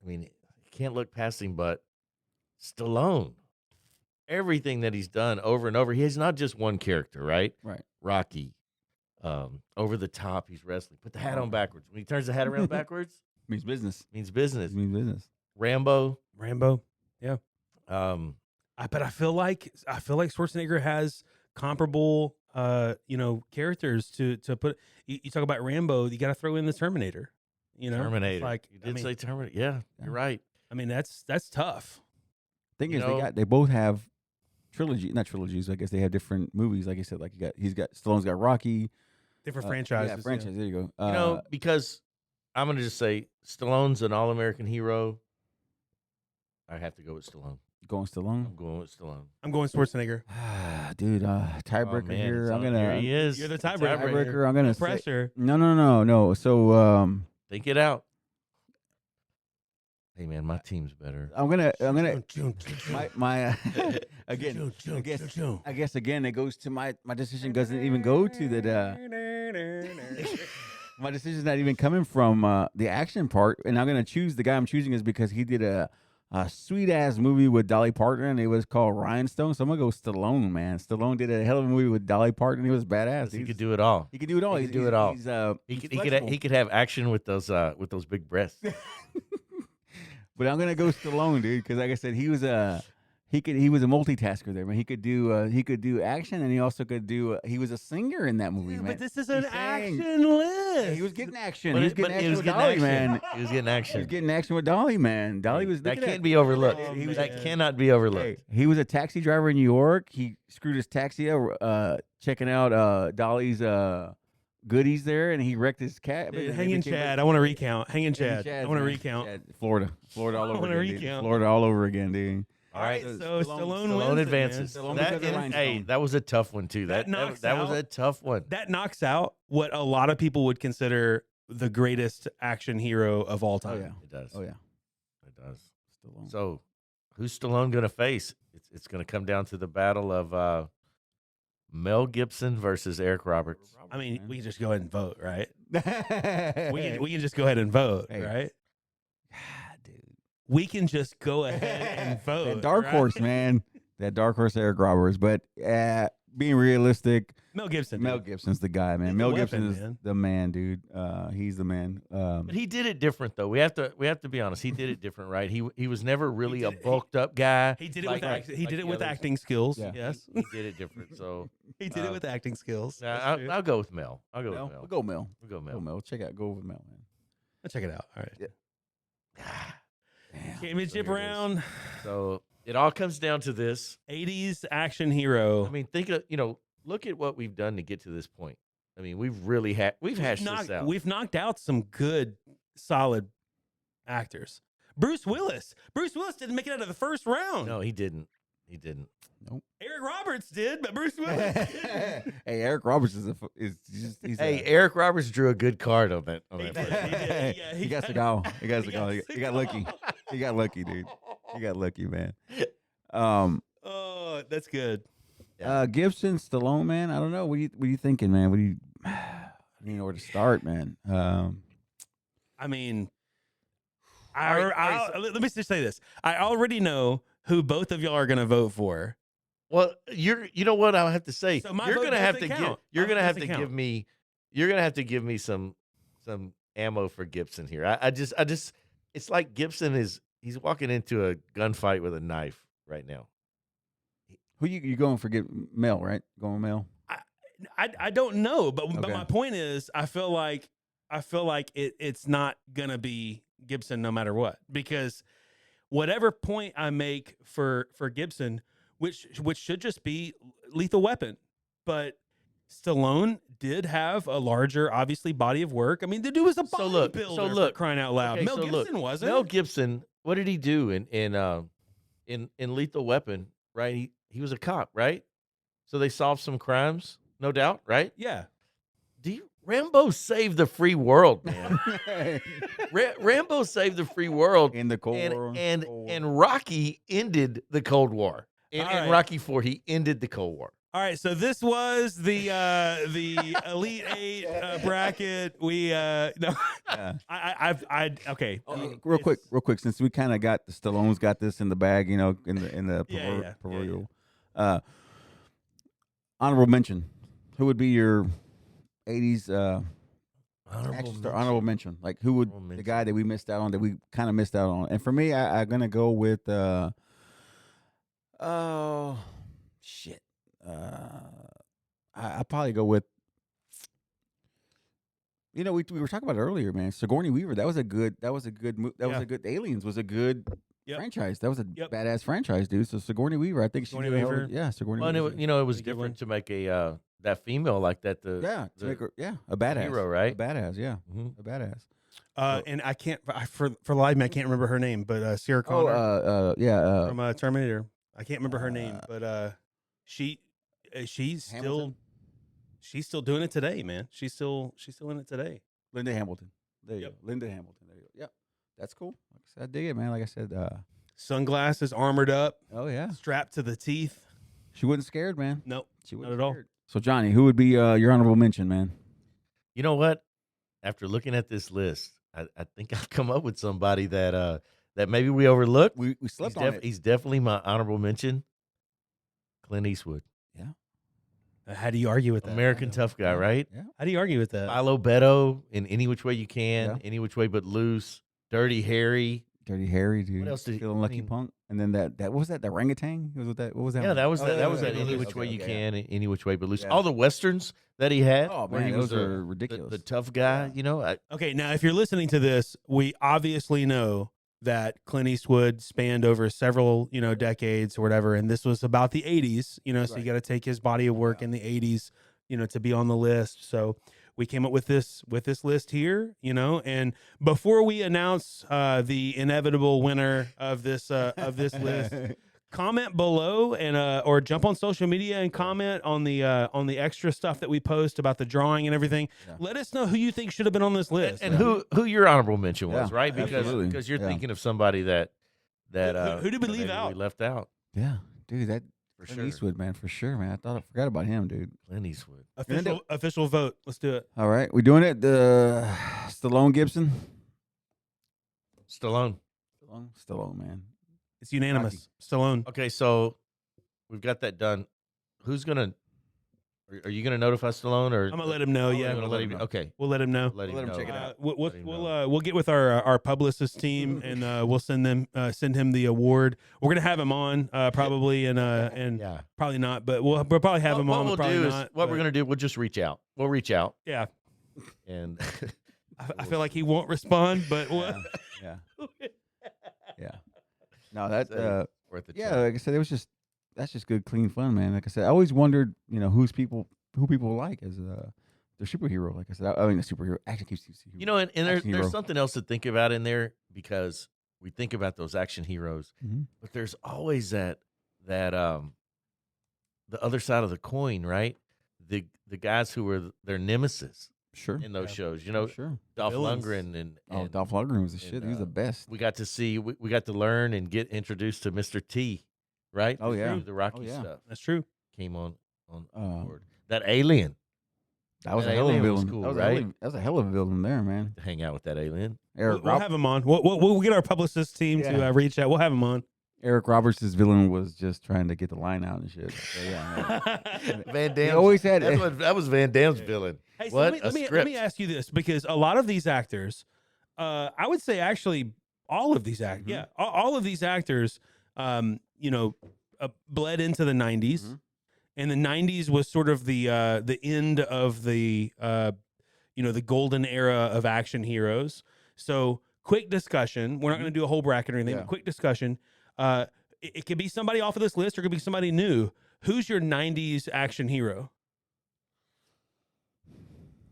I mean, you can't look past him, but Stallone, everything that he's done over and over, he has not just one character, right? Right. Rocky, over the top, he's wrestling. Put the hat on backwards. When he turns the hat around backwards, Means business. means business. Means business. Rambo. Yeah. Um, But I feel like Schwarzenegger has comparable characters to put. You talk about Rambo, you got to throw in the Terminator. You know, Terminator. It's like You did say Terminator. Yeah, you're right. I mean that's tough. Thing You is, know- they both have not trilogies. I guess they have different movies. Like I said, like Stallone's got Rocky, Different franchises. Yeah, franchise. There you go. You know, because I'm gonna just say Stallone's an all-American hero. I have to go with Stallone. Going Stallone. I'm going with Stallone. I'm going Schwarzenegger. Dude, tiebreaker Oh, man, here. it's I'm on- gonna Here he is. You're the The tiebreaker. tiebreaker. I'm gonna say, Pressure. no. So Think it out. Hey man, my team's better. I'm gonna Choo, my again. I guess again it goes to my decision doesn't even go to that. My decision's not even coming from the action part, and I'm gonna choose the guy I'm choosing is because he did a a sweet ass movie with Dolly Parton, and it was called Rhinestone. So I'm gonna go Stallone, man. Stallone did a hell of a movie with Dolly Parton. He was badass. He could do it all. He could do it all. He could do it all. He could have action with those big breasts. But I'm gonna go Stallone, dude, because like I said, he was a multitasker there, man. He could do action, and he also could do. He was a singer in that movie, man. But this is an He sang. action list. He was getting action. But He was getting action with Dolly, man. He was getting action. He was getting action with Dolly, man. Dolly was. That look at can't be overlooked. Oh, That man. cannot be overlooked. Hey, he was a taxi driver in New York. He screwed his taxi up, checking out Dolly's goodies there, and he wrecked his cat. Dude, hanging Chad. I want to recount. Hanging Chad. I want to recount. Chad, Florida all I over wanna again. Dude. recount. Florida all over again, dude. All right, so Stallone Stallone wins advances. It, man. Stallone That because of is- Rhinestone. hey, that was a tough one too. That That knocks was out- a tough one. That knocks out what a lot of people would consider the greatest action hero of all Oh time. yeah. It does. Oh yeah. It does. Stallone. So, who's Stallone going to face? It's going to come down to the battle of Mel Gibson versus Eric Roberts. I mean, we can just go ahead and vote, right? we We can just go ahead and vote, Hey. right? God, dude. We can just go ahead and vote. That dark right? horse, man. That dark horse, Eric Roberts. But being realistic, Mel Gibson. Mel dude. Gibson's the guy, man. He's Mel the Gibson weapon, is man. the man, dude. He's the man. But he did it different, though. We have to be honest. He did it different, right? He was never really a bulked up guy. He did it like- with like he did it the with others. acting skills. Yeah. Yes, He did it different. So he did it with acting skills. That's true. I'll go with Mel. I'll go Mel? with Mel. We'll go Mel. We'll go Go Mel. Mel. Check out. Go with Mel, man. Let's check it out. All right. Damn. Championship So here it is. round. So it all comes down to this. 80s action hero. I mean, think of look at what we've done to get to this point. I mean, we've hashed this out. We've knocked out some good, solid actors. Bruce Willis. Bruce Willis didn't make it out of the first round. No, he didn't. He didn't. Eric Roberts did, but Bruce Willis didn't. Hey, Eric Roberts is just he's Hey, Eric Roberts drew a good card on that. He that did. first. He did. Yeah, he got Seagal. He got he Seagal. got He got lucky. Seagal. He got lucky, dude. He got lucky, man. Oh, that's good. Gibson, Stallone, man. I don't know. What are you thinking, man? What do you? I don't know where to start, man. I mean, All right, let me just say this. I already know who both of y'all are going to vote for. Well, you know what I'll have to say. So my You're vote gonna have doesn't to count. you're My gonna vote have to doesn't give count. me. You're gonna have to give me some ammo for Gibson here. I just it's like Gibson he's walking into a gunfight with a knife right now. Who you going for? Get Mel, right? Going Mel. I don't know, but Okay. my point is, I feel like it's not gonna be Gibson no matter what, because whatever point I make for Gibson, which should just be Lethal Weapon, but Stallone did have a larger, obviously, body of work. I mean, the dude was a bodybuilder. So look, for crying out loud. okay, Mel so Gibson look, wasn't. Mel Gibson, what did he do in Lethal Weapon? Right, he was a cop, right? So they solved some crimes, no doubt, right? Yeah. Rambo saved the free world, man. Rambo saved the free world, In the Cold War. and Rocky ended the Cold War. In All right. Rocky IV, he ended the Cold War. All right, so this was the Elite Eight bracket. We no, Yeah. I okay. Real quick, since we kind of got the Stallone's got this in the bag, in the Yeah. proverbial. Honorable mention. Who would be your 80s action star? Honorable mention. Like who would Honorable the mention. guy that we missed out on, that we kind of missed out on? And for me, I'm gonna go with oh shit. I probably go with. We were talking about it earlier, man. Sigourney Weaver. That was a good. That was a good. That was Yeah. a good. Aliens was a good Yep. franchise. That was a Yep. badass franchise, dude. So Sigourney Weaver. I think Sigourney she did a hell of- Weaver. Yeah, Sigourney Well, and Weaver. it was Pretty good different to make a that female like that. Yeah, to the make her, a badass hero, right? A badass, yeah, Mhm. a badass. And I can't for the life of me, I can't remember her name, but Sarah Connor from Terminator. I can't remember her name, but she's Hamilton? still doing it today, man. She's still in it today. Linda Hamilton. There you Yep. go. Linda Hamilton. There you go. Yep, that's cool. Like I said, I dig it, man. Like I said, Sunglasses, armored up, oh yeah, strapped to the teeth. she wasn't scared, man. Nope. She Not wasn't at all. scared. So Johnny, who would be your honorable mention, man? You know what? After looking at this list, I think I've come up with somebody that that maybe we overlooked. We slept on it. He's definitely my honorable mention. Clint Eastwood, How do you argue with that? American tough guy, right? Yeah. How do you argue with that? Philo Beto in Any Which Way You Can, Yeah. Any Which Way But Loose, Dirty Harry. Dirty Harry, dude. What else did he? Feeling Lucky Punk, and then that what was that? The orangutan? Was that? What was that? Yeah, one? that was Oh, that. That was yeah, that. yeah, Any yeah. Which Way Okay, You okay, Can, Any Which Way But Loose. Yeah. All the westerns that he had. Oh, where man, he those was are ridiculous. The tough guy. You know, Okay, now if you're listening to this, we obviously know that Clint Eastwood spanned over several, decades or whatever, and this was about the 80s, so you got to take his body of work in the 80s, to be on the list. So we came up with this list here, and before we announce the inevitable winner of this list, comment below and or jump on social media and comment on the extra stuff that we post about the drawing and everything. Yeah. Let us know who you think should have been on this list. and who your honorable mention was, Yeah, right? absolutely. Because you're Yeah. thinking of somebody that Who did we leave maybe out? We left out Yeah, dude, that for Clint sure. Eastwood, man, for sure, man. I forgot about him, dude. Clint Eastwood. Official vote. Let's do it. All right, we doing it. The Stallone Gibson. Stallone. Stallone, man. It's unanimous. Stallone. Okay, so we've got that done. Who's gonna? Are you gonna notify Stallone or? I'm gonna let him know. You're Yeah, gonna let him. Okay, we'll let him know. let him Let him know. check it out. We'll get with our publicist team and we'll send him the award. We're gonna have him on probably and Yeah. probably not, but we'll probably have him What on. we'll Probably do is not, what but we're gonna do. We'll just reach out. We'll reach out Yeah, and I feel like he won't respond, but Yeah, yeah. No, that worth a yeah, try. like I said, that's just good, clean fun, man. Like I said, I always wondered, who people like as their superhero. Like I said, I mean, the superhero action keeps superhero. You know, and there's Action hero. something else to think about in there because we think about those action heroes, Mhm. but there's always that the other side of the coin, right? The guys who were their nemesis Sure, in those Yeah. shows. You know, sure. Dolph villains. Lundgren and Dolph Lundgren was the shit. He was the best. we got to see we got to learn and get introduced to Mr. T, right? Oh, yeah. the Rocky Oh, yeah. stuff that's true. came on Uh, board. That alien, That was That a hell of a alien was villain. cool, that was right? that was a hell of a villain there, man. to hang out with that alien. Eric We'll have him on. We'll get our publicist team to Yeah. reach out. We'll have him on. Eric Roberts' villain was just trying to get the line out and shit. So, yeah, man. Van Damme always had- that was Van Damme's villain. Hey, so What let a me script. ask you this, because a lot of these actors, I would say actually all of these actors, Mhm. all of these actors, bled into the 90s, Mhm. and the 90s was sort of the end of the the golden era of action heroes. So quick discussion. We're not going to do a whole bracket or anything. Yeah. But quick discussion. It could be somebody off of this list, or it could be somebody new. Who's your 90s action hero?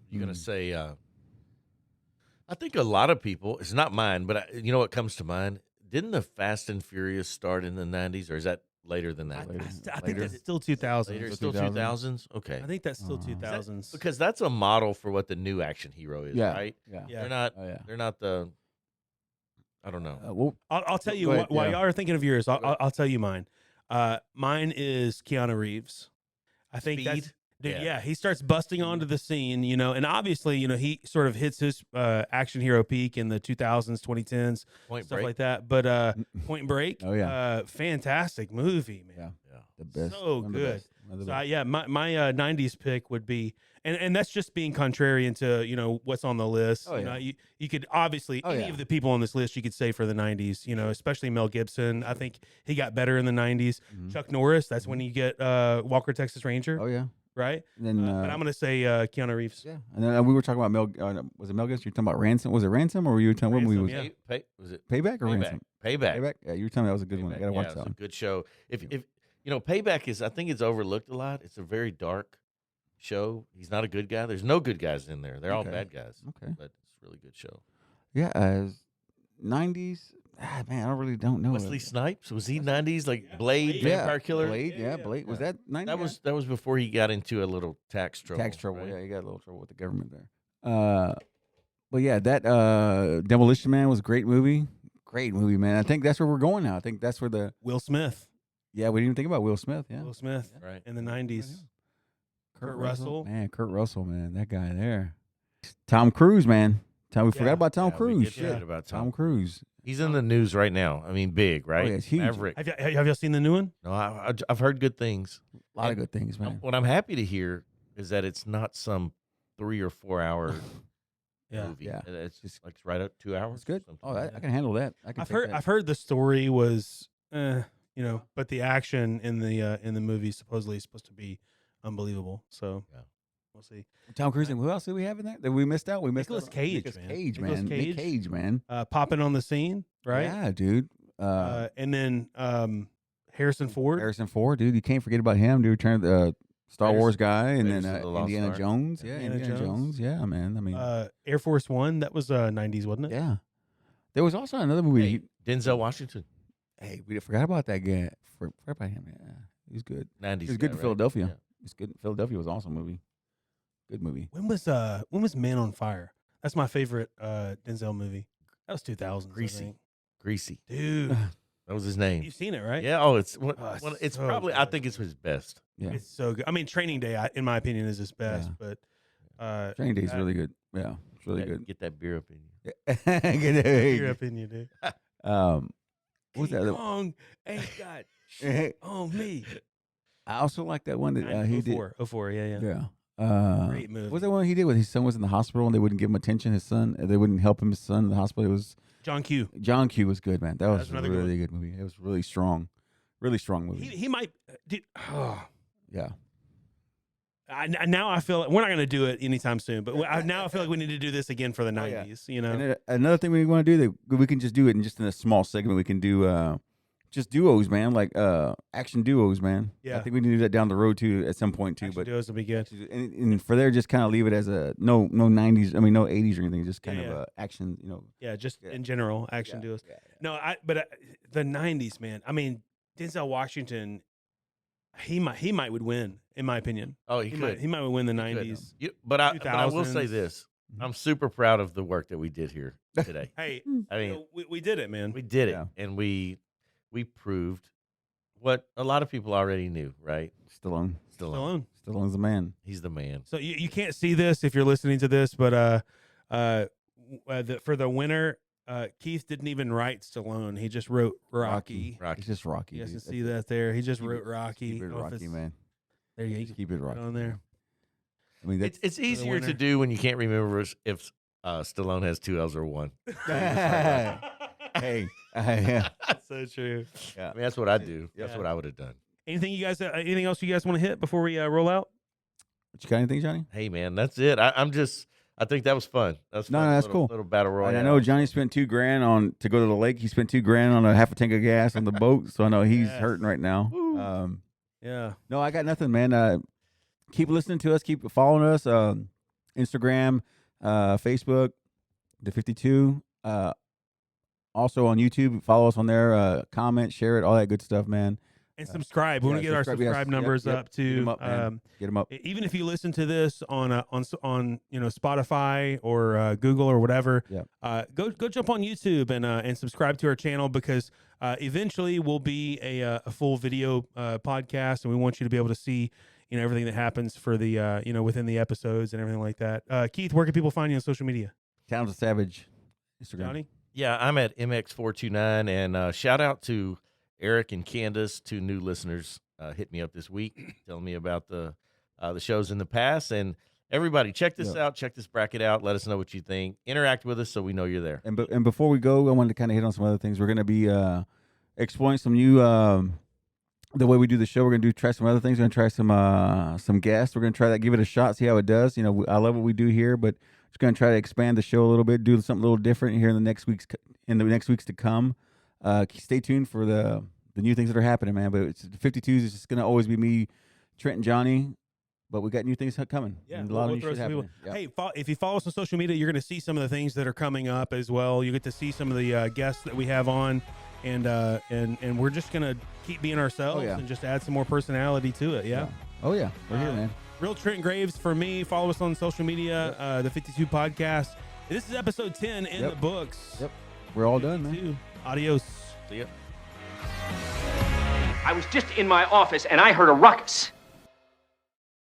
You're gonna say? I think a lot of people. It's not mine, but you know what comes to mind? Didn't the Fast and Furious start in the '90s, or is that later than that? Later. I think Later. that's still 2000s. Later, Still still 2000s? 2000s. Okay, I think that's still Is that- 2000s. because that's a model for what the new action hero is, Yeah. right? Yeah. Yeah. They're not. Oh, yeah. They're not the. I don't know. Well, I'll tell you Go ahead, while yeah. y'all are thinking of yours. I'll tell you mine. Mine is Keanu Reeves. I think that's Speed? dude. Yeah. Yeah, he starts busting onto the scene, and obviously, he sort of hits his action hero peak in the 2000s, 2010s, Point stuff Break. like that. But Point Break, Oh, yeah. fantastic movie, man. yeah, Yeah. the best. So One of the good. best. One of the So best. my 90s pick would be, and that's just being contrarian to what's on the list. Oh, You know, yeah. you could obviously Oh, any yeah. of the people on this list you could say for the 90s. Especially Mel Gibson. I think he got better in the 90s. Mhm. Chuck Norris. That's when you get Walker Texas Ranger, Oh yeah. right? And then But I'm gonna say Keanu Reeves. yeah, and then we were talking about Mel. Was it Mel Gibson? You were talking about Ransom? Was it Ransom, or were you talking what movie was Ransom, it? yeah. Was it Payback or Payback? Ransom? Payback. Payback. Yeah, you were telling me that was a good one. I Payback. gotta watch Yeah, that it's a one. good show. If Payback is, I think it's overlooked a lot. It's a very dark show. He's not a good guy. There's no good guys in there. They're all Okay. bad guys. Okay. But it's a really good show. Yeah, 90s. Man, I really don't know. Wesley Snipes, was he 90s like Blade, Yeah, Vampire Killer? Blade. Yeah, Blade. Was that 90s? That was before he got into a little tax trouble. tax trouble. right? Yeah, you got a little trouble with the government there. But yeah, that Demolition Man was a great movie. Great movie, man. I think that's where we're going now. I think that's where the Will Smith. we didn't even think about Will Smith. Yeah, Will Smith Right. in the 90s. Kurt Russell. Man, Kurt Russell, man, that guy there. Tom Cruise, man. We forgot about Tom we Cruise. did forget about Tom Cruise. He's in the news right now. I mean, big, right? Oh, yeah, it's huge. Maverick. Have y'all seen the new one? No, I've heard good things. A lot of good things, man. What I'm happy to hear is that it's not some 3 or 4 hour movie. Yeah. It's just like right at 2 hours. It's good. something Oh, like I can handle that. I've heard the story was, but the action in the movie supposedly is supposed to be unbelievable. So we'll see. Tom Cruise and who else did we have in there that we missed out? We missed Nicolas out. Cage, Nicolas man. Cage, Nicolas man. Cage. Nick Cage, man. Popping on the scene, right? Yeah, dude. And then Harrison Ford. Harrison Ford, dude. You can't forget about him, dude. Return of the Star Wars guy, and Raiders then of the Lost Indiana Ark. Jones. Yeah, Indiana Indiana Jones. Jones. Yeah, man. I mean, Air Force One. That was 90s, wasn't it? yeah. There was also another movie. Hey, Denzel Washington. Hey, we forgot about that guy. Forgot about him. Yeah, he was good. 90s. He was good in Philadelphia. Yeah. He's good. Philadelphia was an awesome movie. Good movie. When was Man on Fire? That's my favorite Denzel movie. That was 2000. Greasy. Dude. That was his name. You've seen it, right? Yeah. Oh, it's it's so probably. I good. think it's his best. Yeah. It's so good. I mean, Training Day, in my opinion, is his best. But Training Day's really good. Yeah, it's really good. Get that beer up in you. Get your opinion, dude. What was that? King Kong ain't got shit on me. I also like that one that he did. 04, yeah. Yeah. Great movie. What was that one he did when his son was in the hospital and they wouldn't give him attention? His son, they wouldn't help him. His son in the hospital. It was John Q. John Q was good, man. That was a another good really good movie. It was really strong movie. He might. Dude, Yeah. now I feel like we're not going to do it anytime soon, but now I feel like we need to do this again for the 90s. You know, And then another thing we want to do that we can just do it in just in a small segment. We can do just duos, man, like action duos, man. Yeah. I think we need to do that down the road too at some point too. Action But duos will be good. and for there, just kind of leave it as a no 90s. I mean, no 80s or anything. Just kind of action, you know. Yeah, just in general, action duos. Yeah. No, but the 90s, man. I mean, Denzel Washington, he might would win, in my opinion. Oh, he could. He might would win the He could. 90s. But I will say 2000s. this: I'm super proud of the work that we did here today. Hey, I mean, we did it, man. we did it, Yeah. and we proved what a lot of people already knew, right? Stallone. Stallone's the man. He's the man. So you can't see this if you're listening to this, but for the winner, Keith didn't even write Stallone. He just wrote Rocky. It's just Rocky. You guys can dude. see that there. He just Keep wrote it- Rocky. Keep it Oh, if Rocky, it's- man. There you Just go. keep it Rocky on there. I mean, that's It's easier to winner. do when you can't remember if Stallone has 2 L's or 1. hey, yeah. So true. I mean, that's what I do. That's Yeah. what I would have done. Anything else you guys want to hit before we roll out? You got anything, Johnny? Hey, man, that's it. I think that was fun. That's No, fun. that's Little- cool. Little battle royale. And I know Johnny spent $2,000 to go to the lake. He spent $2,000 on a half a tank of gas on the boat. So I know he's Yes. hurting right now. Woo. Yeah. No, I got nothing, man. Keep listening to us. Keep following us. Instagram, Facebook, the 52. Also on YouTube. Follow us on there. Comment, share it, all that good stuff, man. And subscribe. We want to get our subscribe, yes. subscribe numbers Yep. up Get 'em too. up, man. Get them up. Even if you listen to this on Spotify or Google or whatever, Yep. Go jump on YouTube and subscribe to our channel, because eventually we'll be a full video podcast, and we want you to be able to see everything that happens for the within the episodes and everything like that. Keith, where can people find you on social media? Towns of Savage. Instagram. Johnny? Yeah, I'm at MX429, and shout out to Eric and Candace, 2 new listeners. Hit me up this week, telling me about the shows in the past. And everybody, check this out. Check this bracket out. Let us know what you think. Interact with us so we know you're there. And before we go, I wanted to kind of hit on some other things. We're going to be exploring some new the way we do the show. We're going to try some other things. We're going to try some guests. We're going to try that, give it a shot, see how it does. I love what we do here, but just going to try to expand the show a little bit, do something a little different here in the next weeks to come. Stay tuned for the new things that are happening, man. But it's the 52s. It's just going to always be me, Trent, and Johnny. But we got new things coming. Yeah, And a lot we'll of new throw shit some people. happening. Hey, if you follow us on social media, you're going to see some of the things that are coming up as well. You get to see some of the guests that we have on, and we're just going to keep being ourselves and just add some more personality to it. Yeah. Oh yeah, we're here, man. Real Trent Graves for me. Follow us on social media. The 52 podcast. This is episode 10 in the books. Yep. We're all done, man. 52. Adios. See ya. I was just in my office and I heard a ruckus.